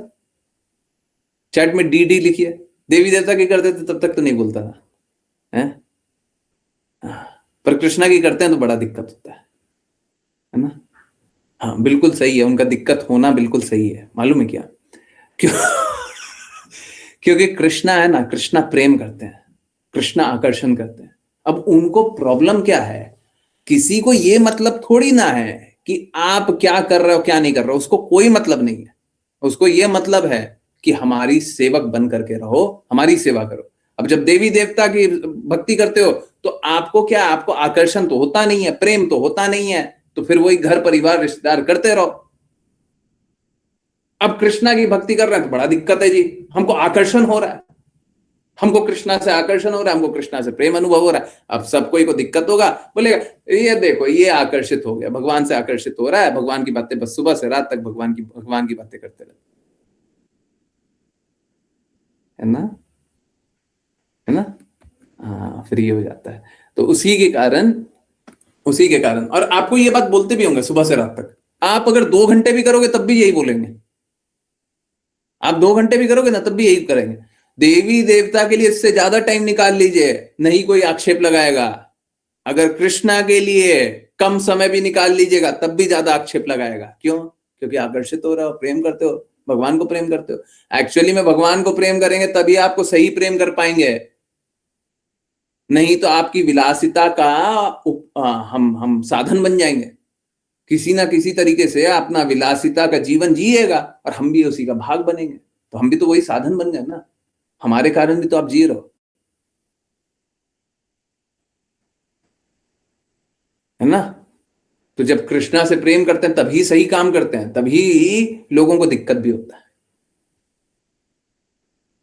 चैट में डी डी लिखिए। देवी देवता की करते थे तब तक तो नहीं बोलता था, है। पर कृष्णा की करते हैं तो बड़ा दिक्कत होता है ना। हाँ, बिल्कुल सही है, उनका दिक्कत होना बिल्कुल सही है, मालूम है क्या, क्यों? क्योंकि कृष्णा है ना, कृष्णा प्रेम करते हैं, कृष्णा आकर्षण करते हैं। अब उनको प्रॉब्लम क्या है, किसी को ये मतलब थोड़ी ना है कि आप क्या कर रहे हो क्या नहीं कर रहे हो, उसको कोई मतलब नहीं है। उसको ये मतलब है कि हमारी सेवक बन करके रहो, हमारी सेवा करो। अब जब देवी देवता की भक्ति करते हो तो आपको क्या, आपको आकर्षण तो होता नहीं है, प्रेम तो होता नहीं है, तो फिर वही घर परिवार रिश्तेदार करते रहो। अब कृष्णा की भक्ति कर रहे हैं तो बड़ा दिक्कत है जी, हमको आकर्षण हो रहा है, हमको कृष्णा से आकर्षण हो रहा है, हमको कृष्णा से प्रेम अनुभव हो रहा है। अब सब कोई को दिक्कत होगा, बोलेगा ये देखो ये आकर्षित हो गया, भगवान से आकर्षित हो रहा है, भगवान की बातें बस सुबह से रात तक भगवान की बातें करते रहते, है ना, है ना। हाँ, फ्री हो जाता है। तो उसी के कारण और आपको ये बात बोलते भी होंगे सुबह से रात तक। आप अगर 2 घंटे भी करोगे तब भी यही बोलेंगे, आप 2 घंटे भी करोगे ना तब भी यही करेंगे। देवी देवता के लिए इससे ज्यादा टाइम निकाल लीजिए, नहीं कोई आक्षेप लगाएगा। अगर कृष्णा के लिए कम समय भी निकाल लीजिएगा तब भी ज्यादा आक्षेप लगाएगा। क्यों? क्योंकि आकर्षित हो रहे हो, प्रेम करते हो, भगवान को प्रेम करते हो। एक्चुअली में भगवान को प्रेम करेंगे तभी आपको सही प्रेम कर पाएंगे, नहीं तो आपकी विलासिता का हम साधन बन जाएंगे। किसी ना किसी तरीके से अपना विलासिता का जीवन जिएगा और हम भी उसी का भाग बनेंगे, तो हम भी तो वही साधन बन गए ना, हमारे कारण भी तो आप जी रहे हो, है ना। तो जब कृष्णा से प्रेम करते हैं तभी सही काम करते हैं, तभी लोगों को दिक्कत भी होता है।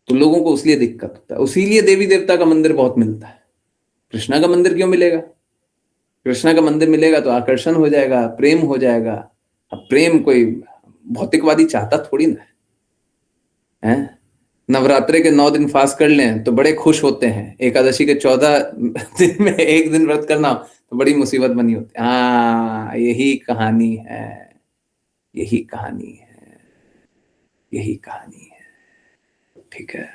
तो लोगों को उसलिए दिक्कत होता है, उसीलिए देवी देवता का मंदिर बहुत मिलता है। कृष्णा का मंदिर क्यों मिलेगा? कृष्णा का मंदिर मिलेगा तो आकर्षण हो जाएगा, प्रेम हो जाएगा। अब प्रेम कोई भौतिकवादी चाहता थोड़ी ना है। नवरात्रे के 9 दिन फास्ट कर लें तो बड़े खुश होते हैं, एकादशी के 14 दिन में एक दिन व्रत करना तो बड़ी मुसीबत बनी होती है। हाँ, यही कहानी है, यही कहानी है, यही कहानी है। ठीक है,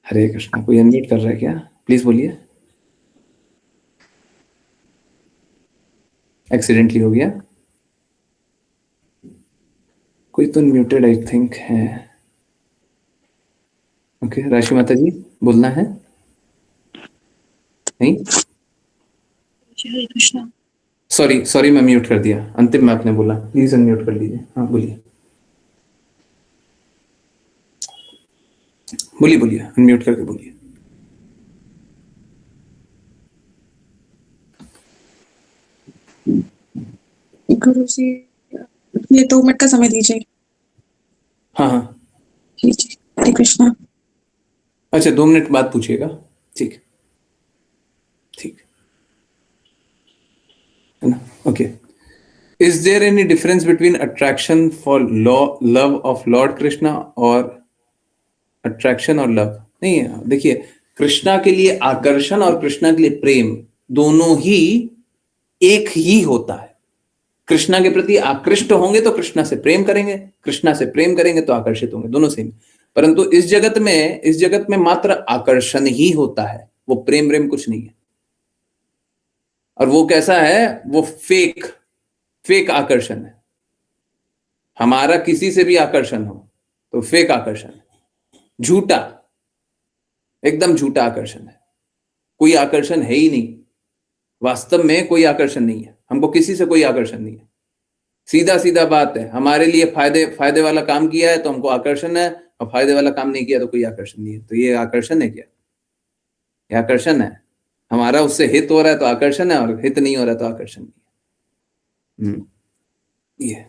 हरे कृष्णा। कोई अनम्यूट कर रहा है क्या? प्लीज बोलिए। एक्सीडेंटली हो गया? कोई तो अनम्यूटेड आई थिंक है। ओके, राशि माता जी बोलना है? नहीं, हरे कृष्णा। सॉरी मैं म्यूट कर दिया, अंतिम में आपने बोला, प्लीज अनम्यूट कर लीजिए। हाँ बोलिए, बोलिए अनम्यूट करके बोलिए। गुरु जी, ये 2 मिनट का समय दीजिए। हाँ हाँ, जी जी, हरे कृष्णा। अच्छा 2 मिनट बाद पूछिएगा, ठीक ठीक है ना। Okay, is there any difference between attraction for love of Lord Krishna और अट्रैक्शन और लव? नहीं है, देखिए कृष्णा के लिए आकर्षण और कृष्णा के लिए प्रेम दोनों ही एक ही होता है। कृष्णा के प्रति आकृष्ट होंगे तो कृष्णा से प्रेम करेंगे, कृष्णा से प्रेम करेंगे तो आकर्षित होंगे, दोनों सेम। परंतु इस जगत में मात्र आकर्षण ही होता है, वो प्रेम कुछ नहीं है। और वो कैसा है? वो फेक आकर्षण है। हमारा किसी से भी आकर्षण हो तो फेक आकर्षण है, झूठा, एकदम झूठा आकर्षण है। कोई आकर्षण है ही नहीं, वास्तव में कोई आकर्षण नहीं है, हमको किसी से कोई आकर्षण नहीं है। सीधा बात है, हमारे लिए फायदे वाला काम किया है तो हमको आकर्षण है, और फायदे वाला काम नहीं किया तो कोई आकर्षण नहीं है। तो ये आकर्षण है क्या? ये आकर्षण है। हमारा उससे हित हो रहा है तो आकर्षण है, और हित नहीं हो रहा है तो आकर्षण नहीं है। ये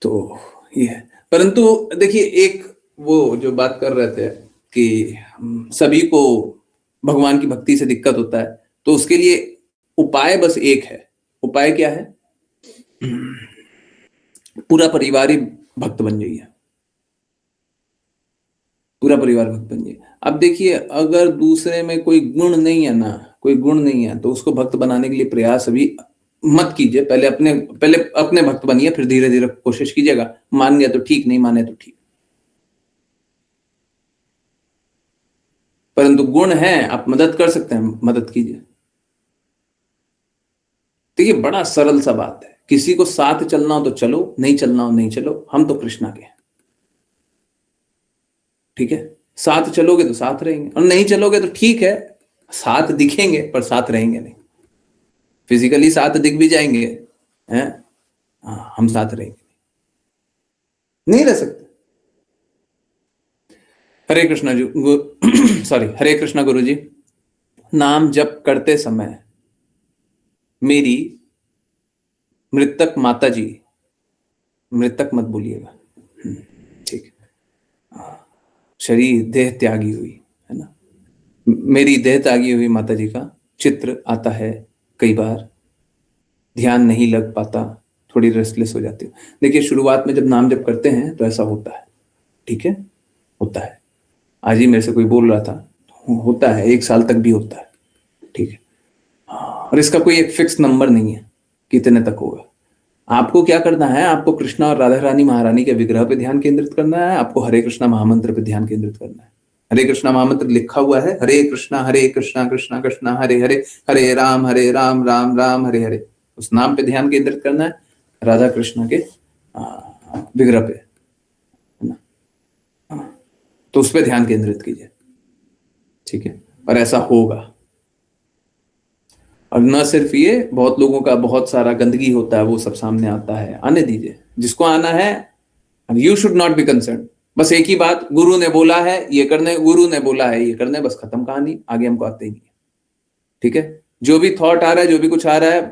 तो ये है। परंतु देखिए, एक वो जो बात कर रहे थे कि सभी को भगवान की भक्ति से दिक्कत होता है, तो उसके लिए उपाय बस एक है। उपाय क्या है? पूरा परिवार ही भक्त बन जाइए, पूरा परिवार भक्त बन जाइए। अब देखिए, अगर दूसरे में कोई गुण नहीं है ना, कोई गुण नहीं है, तो उसको भक्त बनाने के लिए प्रयास अभी मत कीजिए। पहले अपने भक्त बनिए, फिर धीरे धीरे कोशिश कीजिएगा। मान गया तो ठीक, नहीं माने तो ठीक। परंतु गुण है, आप मदद कर सकते हैं, मदद कीजिए। तो ये बड़ा सरल सा बात है। किसी को साथ चलना हो तो चलो, नहीं चलना हो नहीं चलो, हम तो कृष्णा के हैं। ठीक है, साथ चलोगे तो साथ रहेंगे, और नहीं चलोगे तो ठीक है, साथ दिखेंगे पर साथ रहेंगे नहीं। फिजिकली साथ दिख भी जाएंगे हैं, हम साथ रहेंगे नहीं रह सकते। हरे कृष्णा जी, सॉरी, हरे कृष्णा गुरु जी। नाम जप करते समय मेरी मृतक माता जी, मृतक मत बोलिएगा, शरीर देह त्यागी हुई, है ना। मेरी देह त्यागी हुई माता जी का चित्र आता है, कई बार ध्यान नहीं लग पाता, थोड़ी रेस्टलेस हो जाती हूँ। देखिए शुरुआत में जब नाम जप करते हैं तो ऐसा होता है, ठीक है, होता है। आज ही मेरे से कोई बोल रहा था, होता है, 1 साल तक भी होता है, ठीक है। और इसका कोई एक फिक्स नंबर नहीं है कितने तक होगा। आपको क्या करना है, आपको कृष्णा और राधा रानी महारानी के विग्रह पे ध्यान केंद्रित करना है, आपको हरे कृष्णा महामंत्र पे ध्यान केंद्रित करना है। हरे कृष्णा महामंत्र लिखा हुआ है, हरे कृष्णा कृष्णा कृष्णा हरे हरे, हरे राम राम राम हरे हरे। उस नाम पे ध्यान केंद्रित करना है, राधा कृष्ण के विग्रह पे, है ना। तो उस पे ध्यान केंद्रित कीजिए, ठीक है, और ऐसा होगा। और न सिर्फ ये, बहुत लोगों का बहुत सारा गंदगी होता है, वो सब सामने आता है, आने दीजिए जिसको आना है। You should not be concern. बस एक ही बात, गुरु ने बोला है ये करने, गुरु ने बोला है ये करने, बस खत्म कहानी, आगे हमको आते ही नहीं है, ठीक है। जो भी थॉट आ रहा है, जो भी कुछ आ रहा है,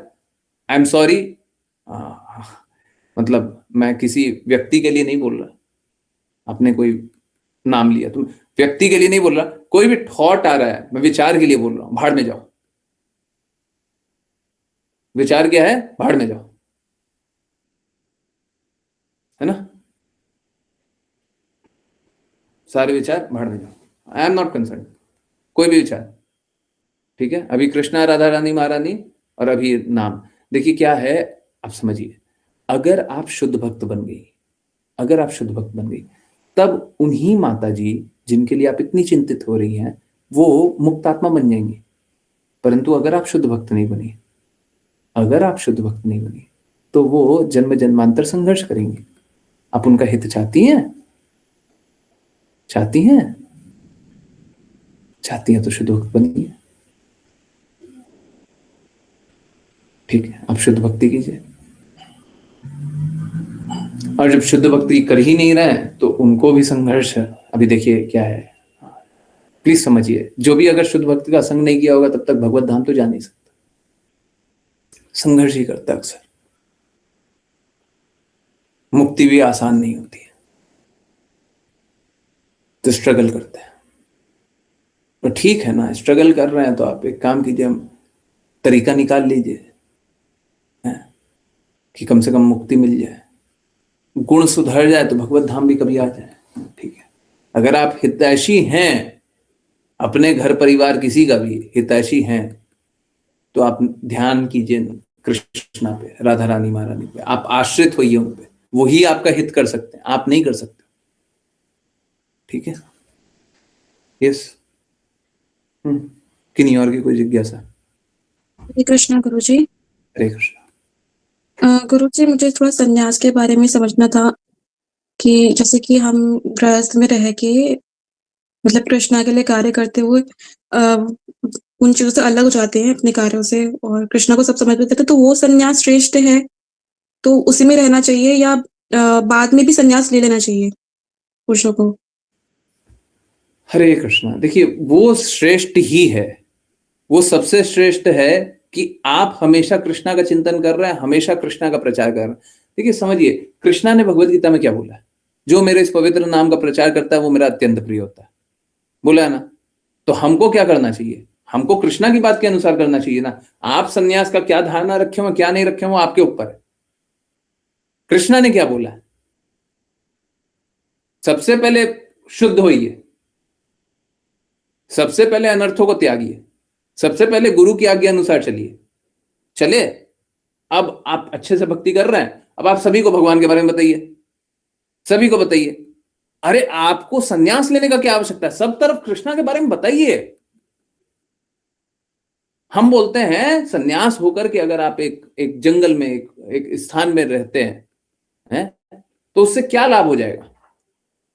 आई एम सॉरी, मतलब मैं किसी व्यक्ति के लिए नहीं बोल रहा, आपने कोई नाम लिया तो व्यक्ति के लिए नहीं बोल रहा, कोई भी थॉट आ रहा है, मैं विचार के लिए बोल रहा हूं, भाड़ में जाओ। विचार क्या है, भाड़ में जाओ, है ना। सारे विचार भाड़ में जाओ, आई एम नॉट कंसर्न, कोई भी विचार, ठीक है। अभी कृष्णा राधा रानी महारानी और अभी नाम, देखिए क्या है, आप समझिए। अगर आप शुद्ध भक्त बन गई, अगर आप शुद्ध भक्त बन गई, तब उन्हीं माता जी जिनके लिए आप इतनी चिंतित हो रही हैं, वो मुक्त आत्मा बन जाएंगी। परंतु अगर आप शुद्ध भक्त नहीं बनी, अगर आप शुद्ध भक्त नहीं बनी, तो वो जन्म जन्मांतर संघर्ष करेंगे। आप उनका हित चाहती हैं, चाहती हैं, चाहती हैं तो शुद्ध भक्त बनिए, ठीक है। आप शुद्ध भक्ति कीजिए, और जब शुद्ध भक्ति कर ही नहीं रहे तो उनको भी संघर्ष है। अभी देखिए क्या है, प्लीज समझिए, जो भी अगर शुद्ध भक्ति का संग नहीं किया होगा तब तक भगवत धाम तो जा नहीं सकता, संघर्ष ही करता है अक्सर। मुक्ति भी आसान नहीं होती है, तो स्ट्रगल करते हैं। तो ठीक है ना, स्ट्रगल कर रहे हैं तो आप एक काम कीजिए, तरीका निकाल लीजिए कि कम से कम मुक्ति मिल जाए, गुण सुधर जाए तो भगवत धाम भी कभी आ जाए, ठीक है। अगर आप हितैषी हैं, अपने घर परिवार किसी का भी हितैषी हैं, तो आप ध्यान कीजिए कृष्णा पे, राधा रानी महारानी पे, आप आश्रित होइए उन पे, वही आपका हित कर सकते हैं, आप नहीं कर सकते, ठीक है। यस, किन्हीं और की कोई जिज्ञासा? हरे कृष्णा गुरुजी। हरे कृष्णा। गुरुजी, मुझे थोड़ा संन्यास के बारे में समझना था कि जैसे कि हम गृहस्थ में रह के मतलब कृष्णा के लिए कार्य करते हुए उन चीजों से अलग हो जाते हैं अपने कार्यों से, और कृष्णा को सब समझ में आता है, तो वो संन्यास श्रेष्ठ है, तो उसी में रहना चाहिए, या बाद में भी संन्यास ले लेना चाहिए पुरुषों को? हरे कृष्णा। देखिए वो श्रेष्ठ ही है, वो सबसे श्रेष्ठ है कि आप हमेशा कृष्णा का चिंतन कर रहे हैं, हमेशा कृष्णा का प्रचार कर रहे हैं। देखिए समझिए, कृष्णा ने भगवत गीता में क्या बोला है, जो मेरे इस पवित्र नाम का प्रचार करता है वो मेरा अत्यंत प्रिय होता है, बोला है ना। तो हमको क्या करना चाहिए, हमको कृष्णा की बात के अनुसार करना चाहिए ना। आप सन्यास का क्या धारणा रखे हो, क्या नहीं रखे हो, आपके ऊपर है। कृष्णा ने क्या बोला है, सबसे पहले शुद्ध होइए, सबसे पहले अनर्थों को त्यागिए, सबसे पहले गुरु की आज्ञा अनुसार चलिए, चले। अब आप अच्छे से भक्ति कर रहे हैं, अब आप सभी को भगवान के बारे में बताइए, सभी को बताइए। अरे आपको सन्यास लेने का क्या आवश्यकता है, सब तरफ कृष्णा के बारे में बताइए। हम बोलते हैं सन्यास होकर के अगर आप एक जंगल में एक स्थान में रहते हैं, तो उससे क्या लाभ हो जाएगा,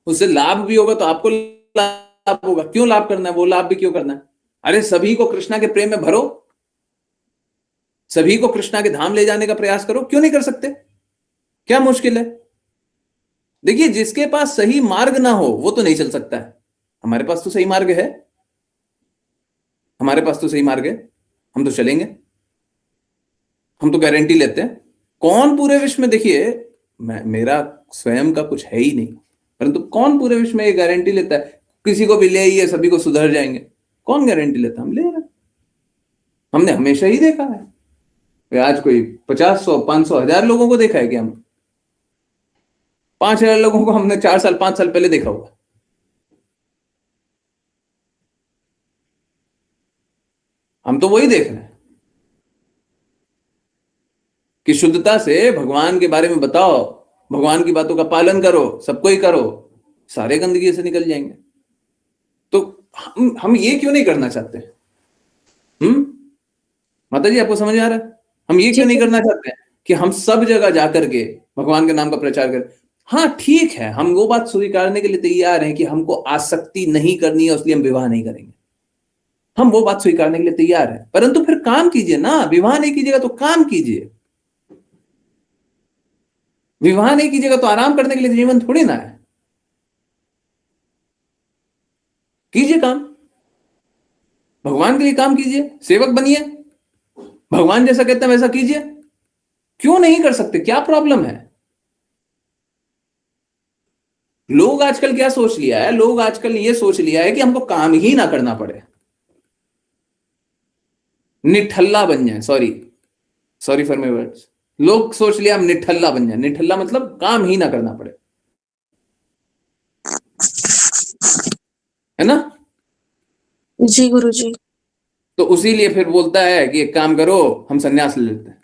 उससे लाभ भी होगा तो आपको लाभ होगा, क्यों लाभ करना है, वो लाभ भी क्यों करना है। अरे सभी को कृष्णा के प्रेम में भरो, सभी को कृष्णा के धाम ले जाने का प्रयास करो, क्यों नहीं कर सकते, क्या मुश्किल है। देखिए जिसके पास सही मार्ग ना हो वो तो नहीं चल सकता है, हमारे पास तो सही मार्ग है, हमारे पास तो सही मार्ग है, हम तो चलेंगे, हम तो गारंटी लेते हैं। कौन पूरे विश्व में, देखिए मेरा स्वयं का कुछ है ही नहीं, परंतु कौन पूरे विश्व में ये गारंटी लेता है, किसी को भी ले आइए, सभी को सुधर जाएंगे। कौन गारंटी लेता? हम ले रहे हैं। हमने हमेशा ही देखा है। आज कोई 50, 100, 500, 1000 लोगों को देखा है कि हम 5000 लोगों को हमने 4 साल 5 साल पहले देखा हुआ। हम तो वही देख रहे हैं कि शुद्धता से भगवान के बारे में बताओ, भगवान की बातों का पालन करो, सबको ही करो, सारे गंदगी से निकल जाएंगे। तो हम ये क्यों नहीं करना चाहते? माता जी, आपको समझ आ रहा है? हम ये क्यों नहीं करना चाहते कि हम सब जगह जाकर के भगवान के नाम का प्रचार करें? हाँ ठीक है, हम वो बात स्वीकारने के लिए तैयार हैं कि हमको आसक्ति नहीं करनी है, इसलिए हम विवाह नहीं करेंगे। हम वो बात स्वीकारने के लिए तैयार हैं, परंतु फिर काम कीजिए ना। विवाह नहीं कीजिएगा तो काम कीजिए। विवाह नहीं कीजिएगा तो आराम करने के लिए जीवन थोड़ी ना है। कीजिए काम, भगवान के लिए काम कीजिए, सेवक बनिए, भगवान जैसा कहते हैं वैसा कीजिए। क्यों नहीं कर सकते? क्या प्रॉब्लम है? लोग आजकल क्या सोच लिया है? लोग आजकल ये सोच लिया है कि हमको काम ही ना करना पड़े, निठल्ला बन जाए। Sorry for my words. लोग सोच लिया हम निठल्ला बन जाए। निठल्ला मतलब काम ही ना करना पड़े, है ना? जी गुरुजी। तो उसी लिए फिर बोलता है कि एक काम करो, हम सन्यास ले लेते हैं,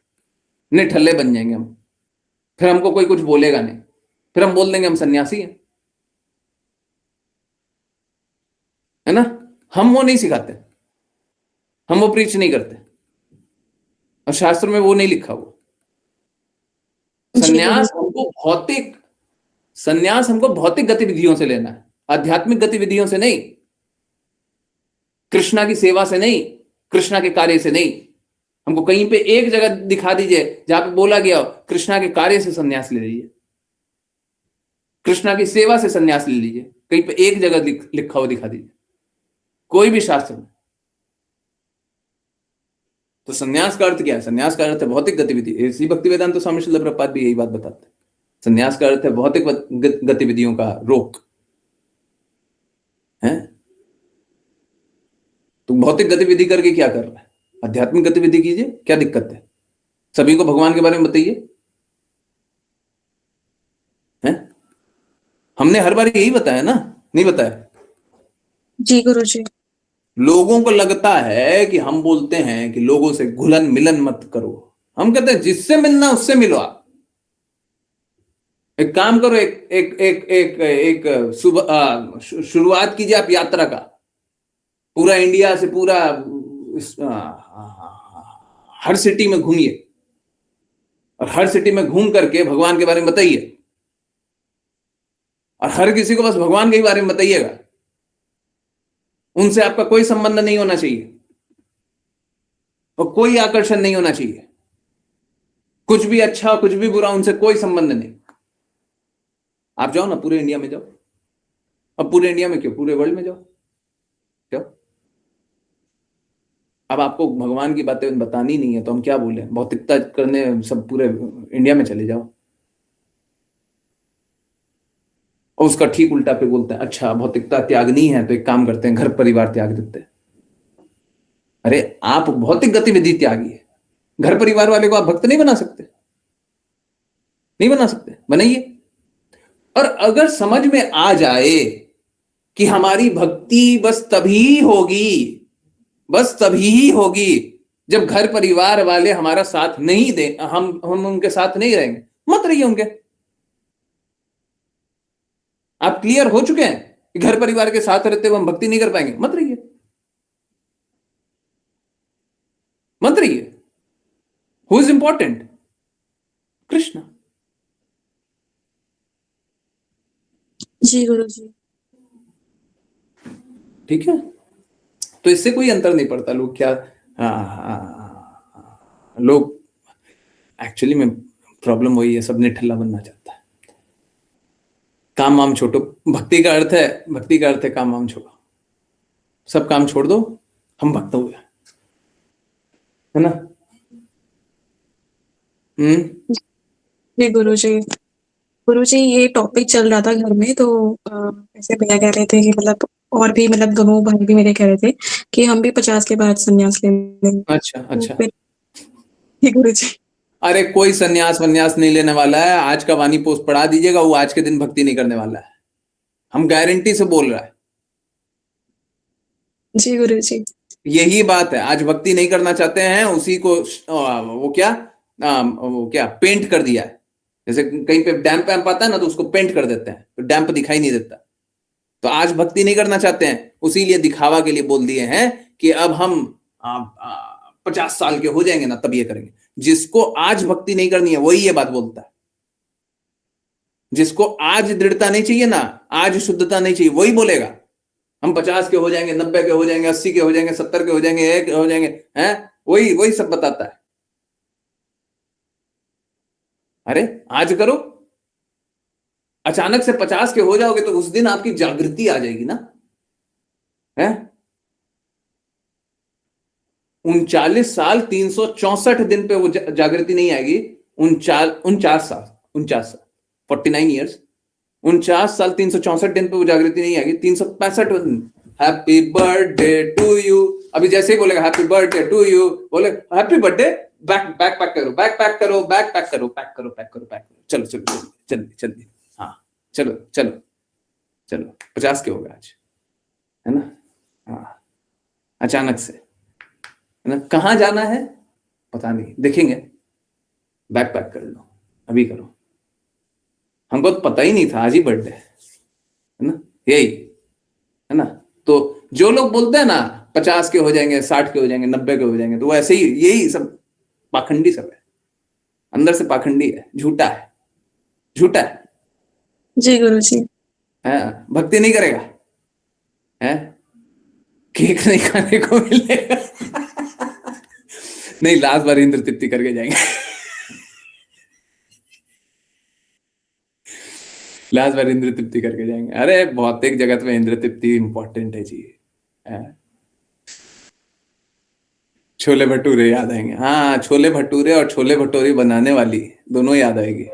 निठल्ले बन जाएंगे हम, फिर हमको कोई कुछ बोलेगा नहीं, फिर हम बोल देंगे हम सन्यासी हैं, है ना? हम वो नहीं सिखाते, हम वो प्रीच नहीं करते, और शास्त्र में वो नहीं लिखा हुआ। संन्यास हमको भौतिक गतिविधियों से लेना है, आध्यात्मिक गतिविधियों से नहीं, कृष्णा की सेवा से नहीं, कृष्णा के कार्य से नहीं। हमको कहीं पे एक जगह दिखा दीजिए जहां पे बोला गया हो कृष्णा के कार्य से संन्यास ले लीजिए, कृष्णा की सेवा से संन्यास ले लीजिए। कहीं पे एक जगह लिखा हुआ दिखा दीजिए, कोई भी शास्त्र में। तो संन्यास का अर्थ क्या है? संन्यास का अर्थ है भौतिक गतिविधि। इसी भक्ति वेदांत स्वामी श्रील प्रभुपाद भी यही बात बताते हैं। संन्यास का अर्थ है भौतिक गतिविधियों का रोक है। तो भौतिक गतिविधि करके क्या कर रहा है? आध्यात्मिक गतिविधि कीजिए, क्या दिक्कत है? सभी को भगवान के बारे में बताइए, हैं? हमने हर बार यही बताया ना, नहीं बताया? जी गुरुजी। लोगों को लगता है कि हम बोलते हैं कि लोगों से घुलन मिलन मत करो। हम कहते हैं जिससे मिलना उससे मिलो। आप एक काम करो, एक एक एक एक एक सुबह शुरुआत कीजिए आप यात्रा का। पूरा इंडिया से पूरा हर सिटी में घूमिए, और हर सिटी में घूम करके भगवान के बारे में बताइए, और हर किसी को बस भगवान के बारे में बताइएगा। उनसे आपका कोई संबंध नहीं होना चाहिए, और कोई आकर्षण नहीं होना चाहिए। कुछ भी अच्छा कुछ भी बुरा, उनसे कोई संबंध नहीं। आप जाओ ना, पूरे इंडिया में जाओ। अब पूरे इंडिया में क्यों, पूरे वर्ल्ड में जाओ। अब आपको भगवान की बातें बतानी नहीं है तो हम क्या बोले? भौतिकता करने सब पूरे इंडिया में चले जाओ, और उसका ठीक उल्टा पे बोलते हैं अच्छा भौतिकता त्यागनी है तो एक काम करते हैं, घर परिवार त्याग देते हैं। अरे आप भौतिक गतिविधि त्यागिए, घर परिवार वाले को आप भक्त नहीं बना सकते? नहीं बना सकते, बनाइए। और अगर समझ में आ जाए कि हमारी भक्ति बस तभी होगी जब घर परिवार वाले हमारा साथ नहीं दे, हम उनके साथ नहीं रहेंगे, मत रहिए उनके। आप क्लियर हो चुके हैं कि घर परिवार के साथ रहते हुए हम भक्ति नहीं कर पाएंगे, मत रहिए, मत रहिए। Who is important? Krishna. Ji गुरुजी। ठीक है, तो इससे कोई अंतर नहीं पड़ता। लोग क्या लोग एक्चुअली में प्रॉब्लम वही है, सब निठल्ला बनना चाहता है। काम वाम छोड़ो, भक्ति का अर्थ है काम वाम छोड़ो, सब काम छोड़ दो, हम भक्त हो गए, है ना? जी गुरुजी। गुरुजी ये टॉपिक चल रहा था घर में, तो ऐसे भैया कह रहे थे कि मतलब और भी मतलब दोनों भाई भी मेरे कह रहे थे कि हम भी 50 के बाद संन्यास ले लेंगे। अच्छा तो अच्छा। फिर जी गुरुजी। अरे कोई संन्यास वन्यास नहीं लेने वाला है। आज का वाणी पोस्ट पढ़ा दीजिएगा, वो आज के दिन भक्ति नहीं करने वाला है। हम गारंटी से बोल रहा है। जी गुरुजी। यही बात है। आज भक्ति नहीं करना चाहते हैं, उसी को वो क्या पेंट कर दिया है। जैसे कहीं पे डैम्प वैम्प आता है ना, तो उसको पेंट कर देते हैं, तो डैम्प दिखाई नहीं देता। तो आज भक्ति नहीं करना चाहते हैं, उसी लिए दिखावा के लिए बोल दिए हैं कि अब हम 50 साल के हो जाएंगे ना, तब ये करेंगे। जिसको आज भक्ति नहीं करनी है वही ये बात बोलता है। जिसको आज दृढ़ता नहीं चाहिए ना, आज शुद्धता नहीं चाहिए, वही बोलेगा हम 50 के हो जाएंगे, 90 के हो जाएंगे, 80 के हो जाएंगे, 70 के हो जाएंगे, 1 हो जाएंगे, हैं? वही वही सब बताता है। अरे आज करो। अचानक से 50 के हो जाओगे तो उस दिन आपकी जागृति आ जाएगी ना, है? 39 साल 364 दिन पे वो जागृति नहीं आएगी। 49 साल 49 ईयर्स, 49 साल 364 दिन पे वो जागृति नहीं आएगी। 365 दिन हैप्पी बर्थडे टू यू। अभी जैसे ही बोलेगा हैप्पी बर्थडे टू यू, बोले happy birthday, bag bag pack करो, बैग पैक करो, बैग पैक करो, पैक करो, पैक करो, पैक करो, चलो चलो जल्दी जल्दी, हाँ चलो चलो चलो। 50 के हो गए आज, है ना? हाँ, अचानक से, है ना? कहाँ जाना है पता नहीं, देखेंगे। बैग पैक कर लो, अभी करो। हमको तो पता ही नहीं था आज ही बर्थडे है ना, यही है ना। तो जो लोग बोलते हैं ना 50 के हो जाएंगे, 60 के हो जाएंगे, 90 के हो जाएंगे, तो वो ऐसे ही, यही सब पाखंडी सब है, अंदर से पाखंडी है, झूठा है, झूठा है। जी गुरुजी। भक्ति नहीं करेगा, है? केक नहीं खाने को मिलेगा। नहीं, लास्ट बार इंद्र तृप्ति करके जाएंगे। लास्ट बार इंद्र तृप्ति करके जाएंगे। अरे भौतिक जगत में इंद्र तृप्ति इंपॉर्टेंट है जी। छोले भटूरे याद आएंगे। हाँ, छोले भटूरे और छोले भटूरे बनाने वाली दोनों याद आएगी।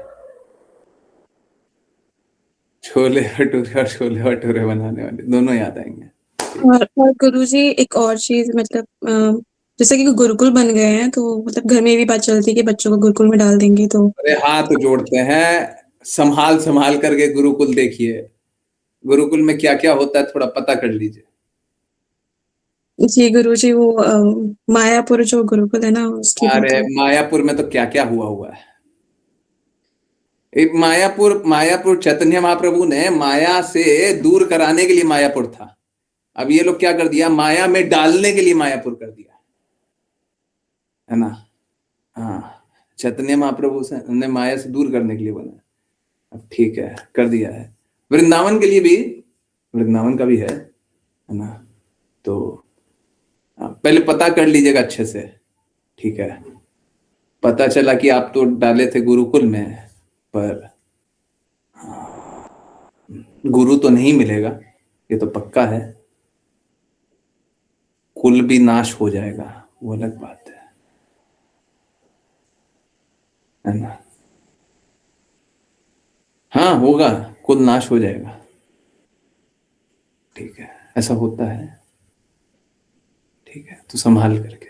छोले भटूरे और छोले भटूरे बनाने वाले दोनों याद आएंगे। और गुरुजी एक और चीज, मतलब जैसे कि गुरुकुल बन गए हैं, तो मतलब घर में भी बात चलती है कि बच्चों को गुरुकुल में डाल देंगे, तो अरे हाथ जोड़ते हैं, संभाल संभाल करके गुरुकुल देखिए। गुरुकुल में क्या क्या होता है थोड़ा पता कर लीजिए। जी गुरुजी, वो मायापुर जो गुरुकुल है ना, उसकी बात अरे है। मायापुर में तो क्या क्या हुआ है। एक मायापुर चैतन्य महाप्रभु ने माया से दूर कराने के लिए मायापुर था। अब ये लोग क्या कर दिया, माया में डालने के लिए मायापुर कर दिया, है ना? हाँ, चैतन्य महाप्रभु से ने माया से दूर करने के लिए बना। अब ठीक है, कर दिया है। वृंदावन के लिए भी, वृंदावन का भी है ना? तो पहले पता कर लीजिएगा अच्छे से, ठीक है? पता चला कि आप तो डाले थे गुरुकुल में, पर गुरु तो नहीं मिलेगा, ये तो पक्का है। कुल भी नाश हो जाएगा, वो अलग बात है ना? हाँ होगा, कुल नाश हो जाएगा, ठीक है, ऐसा होता है, ठीक है, तो संभाल करके।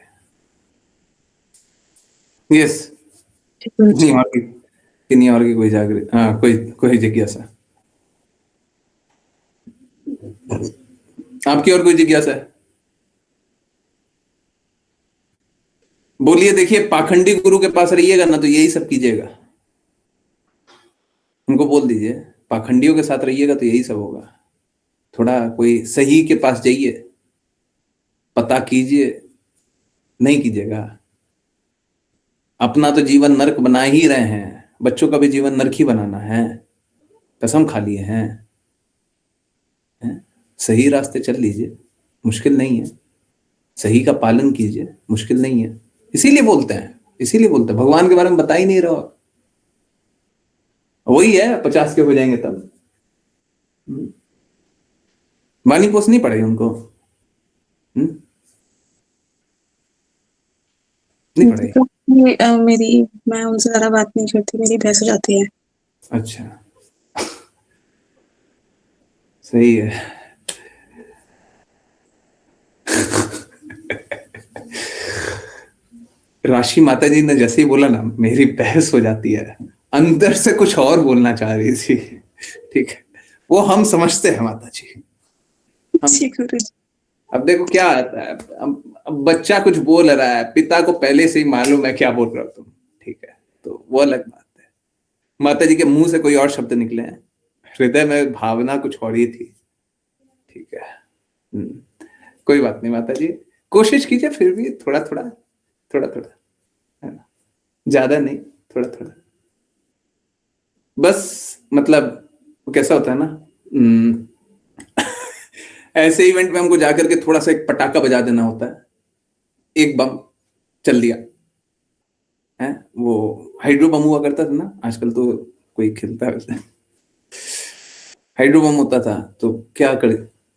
यस, किन्हीं और की कोई जागृत, हाँ, कोई जिज्ञासा, आपकी और कोई जिज्ञासा है? बोलिए। देखिए, पाखंडी गुरु के पास रहिएगा ना तो यही सब कीजिएगा। उनको बोल दीजिए, पाखंडियों के साथ रहिएगा तो यही सब होगा। थोड़ा कोई सही के पास जाइए, पता कीजिए, नहीं कीजिएगा। अपना तो जीवन नरक बना ही रहे हैं, बच्चों का भी जीवन नरक ही बनाना है, कसम खा लिए हैं। सही रास्ते चल लीजिए, मुश्किल नहीं है। सही का पालन कीजिए, मुश्किल नहीं है। इसीलिए बोलते हैं भगवान के बारे में बता ही नहीं रहो। वही है, 50 के हो जाएंगे तब। वाणी पोस्ट नहीं पढ़ेगी उनको, नहीं पढ़ेगी। मैं उनसे ज्यादा बात नहीं करती, मेरी बहस हो जाती है। अच्छा, सही है। राशि माता जी ने जैसे ही बोला ना, मेरी बहस हो जाती है, अंदर से कुछ और बोलना चाह रही थी। ठीक है, वो हम समझते हैं माता जी। हम जी गुरुजी। अब देखो क्या आता है, अब बच्चा कुछ बोल रहा है, पिता को पहले से ही मालूम है क्या बोल रहे हो तुम। ठीक है, तो वो अलग बात है। माता जी के मुंह से कोई और शब्द निकले हैं, हृदय में भावना कुछ और ही थी। ठीक है। कोई बात नहीं माता जी, कोशिश कीजिए फिर भी थोड़ा थोड़ा, थोड़ा थोड़ा, है ना, ज्यादा नहीं, थोड़ा थोड़ा। बस मतलब वो कैसा होता है ना, ऐसे इवेंट में हमको जाकर के थोड़ा सा एक पटाखा बजा देना होता है, एक बम चल दिया है। वो हाइड्रो बम हुआ करता था ना, आजकल तो कोई खेलता है। हाइड्रो बम होता था तो क्या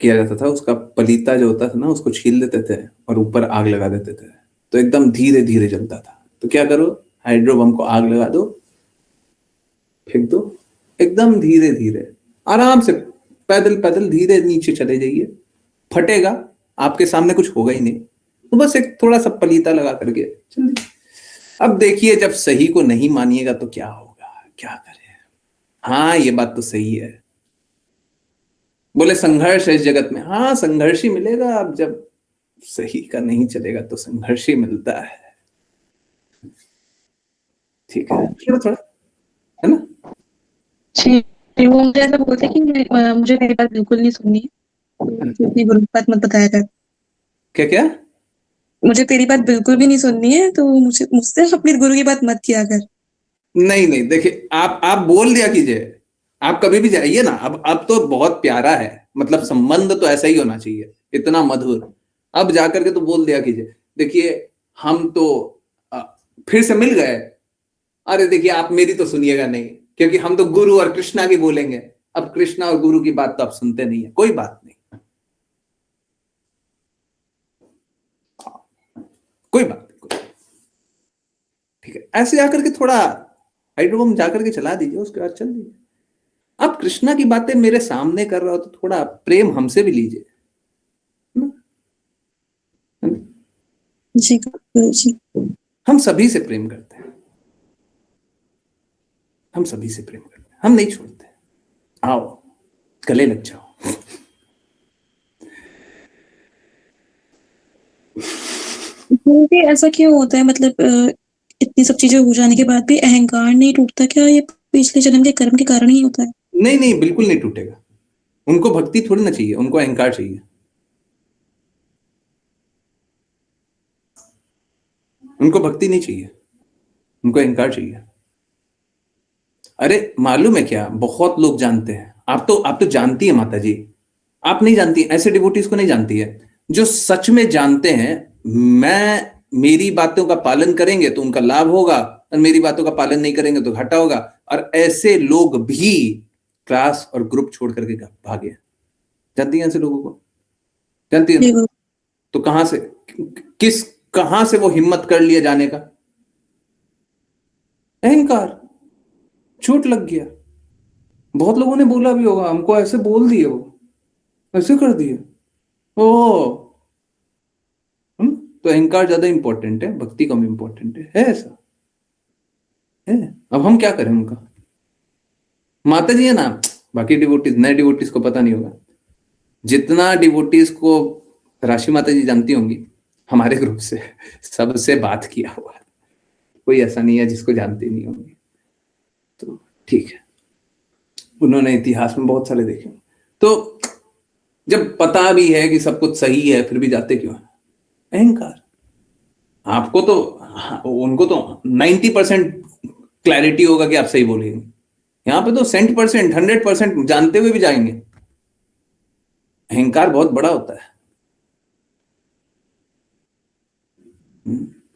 किया जाता था, उसका पलीता जो होता था ना, उसको छील देते थे और ऊपर आग लगा देते थे, तो एकदम धीरे धीरे जलता था। तो क्या करो, हाइड्रो बम को आग लगा दो, फेंक दो, एकदम धीरे धीरे, आराम से, पैदल पैदल धीरे नीचे चले जाइए, फटेगा, आपके सामने कुछ होगा ही नहीं। तो बस एक थोड़ा सा पलीता लगा करके चलिए। अब देखिए, जब सही को नहीं मानिएगा तो क्या होगा, क्या करें। हाँ, ये बात तो सही है। बोले संघर्ष है इस जगत में, हाँ संघर्ष ही मिलेगा। अब जब सही का नहीं चलेगा तो संघर्ष ही मिलता है। ठीक है, थोड़ा थोड़ा, है ना। जी, वो मुझे ऐसा बोलते कि मुझे मेरी बात बिल्कुल नहीं सुननी है, तो मुझे अपनी गुरु की बात मत बताया कर। क्या क्या? मुझे तेरी बात बिल्कुल भी नहीं सुननी है, तो मुझसे अपनी गुरु की बात मत किया कर। नहीं नहीं, देखिए आप बोल दिया कीजिए, आप कभी भी जाइए ना। अब तो बहुत प्यारा है, मतलब संबंध तो ऐसा ही होना चाहिए, इतना मधुर। अब जाकर के तो बोल दिया कीजिए, देखिए हम तो अ, फिर से मिल गए। अरे देखिए, आप मेरी तो सुनिएगा नहीं, क्योंकि हम तो गुरु और कृष्णा की बोलेंगे। अब कृष्णा और गुरु की बात तो आप सुनते नहीं है, कोई बात नहीं, कोई बात नहीं, कोई। ठीक है, ऐसे जाकर के थोड़ा हाइड्रोबम जाकर के चला दीजिए, उसके बाद चल दीजिए। आप कृष्णा की बातें मेरे सामने कर रहे हो तो थोड़ा प्रेम हमसे भी लीजिए, है ना? जी गुरुजी। हम सभी से प्रेम करते हैं, हम सभी से प्रेम करते हैं, हम नहीं छोड़ते। आओ, गले लग जाओ। गुरुजी, ऐसा क्यों होता है, मतलब इतनी सब चीजें हो जाने के बाद भी अहंकार नहीं टूटता क्या? ये पिछले जन्म के कर्म के कारण ही होता है। नहीं नहीं, बिल्कुल नहीं टूटेगा। उनको भक्ति थोड़ी ना चाहिए, उनको अहंकार चाहिए। उनको भक्ति नहीं चाहिए, उनको अहंकार चाहिए। अरे मालूम है क्या, बहुत लोग जानते हैं, आप तो जानती है माता जी। आप नहीं जानती, ऐसे डिवोटीज को नहीं जानती है जो सच में जानते हैं। मैं मेरी बातों का पालन करेंगे तो उनका लाभ होगा, और मेरी बातों का पालन नहीं करेंगे तो घाटा होगा। और ऐसे लोग भी क्लास और ग्रुप छोड़ करके भागे। जानती हैं ऐसे लोगों को? जानती है जी ना? तो कहां से, किस कहां से वो हिम्मत कर लिया जाने का? अहंकार, चोट लग गया। बहुत लोगों ने बोला भी होगा, हमको ऐसे बोल दिए, वो ऐसे कर दिए। ओ, तो अहंकार ज्यादा इंपॉर्टेंट है, भक्ति कम इंपॉर्टेंट है ऐसा है। अब हम क्या करें उनका? माता जी है ना, बाकी डिवोटीज, नए डिवोटीज को पता नहीं होगा। जितना डिवोटीज को राशि माता जी जानती होंगी हमारे ग्रुप से, सबसे बात किया हुआ है। कोई ऐसा नहीं है जिसको जानती नहीं होंगी। तो ठीक है, उन्होंने इतिहास में बहुत सारे देखे। तो जब पता भी है कि सब कुछ सही है, फिर भी जाते क्यों हैं? अहंकार। आपको तो, उनको तो 90% क्लैरिटी होगा कि आप सही बोलेंगे। यहां पे तो 100%, 100% जानते हुए भी जाएंगे। अहंकार बहुत बड़ा होता है।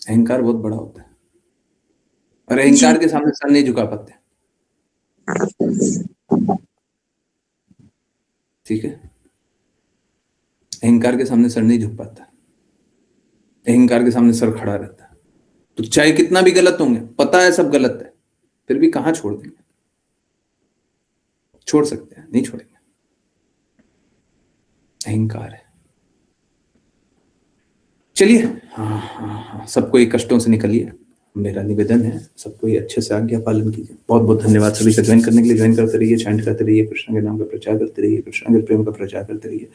अहंकार बहुत बड़ा होता है, और जी अहंकार के सामने सर नहीं झुका पाते। ठीक है, अहंकार के सामने सर नहीं झुक पाता, अहंकार के सामने सर खड़ा रहता है। तो चाहे कितना भी गलत होंगे, पता है सब गलत है, फिर भी कहां छोड़ देंगे? छोड़ सकते हैं? नहीं छोड़ेंगे। अहंकार है। चलिए, हाँ, सबको ये कष्टों से निकलिए, मेरा निवेदन है, सबको ये अच्छे से आज्ञा पालन कीजिए। बहुत बहुत धन्यवाद सभी का ज्वाइन करने के लिए। ज्वाइन करते रहिए, चैंट करते रहिए, कृष्ण के नाम का प्रचार करते रहिए, कृष्ण के प्रेम का प्रचार करते रहिए,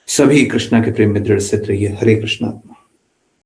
सभी कृष्णा के प्रेम में दृढ़ स्थित रहिए। हरे कृष्णा।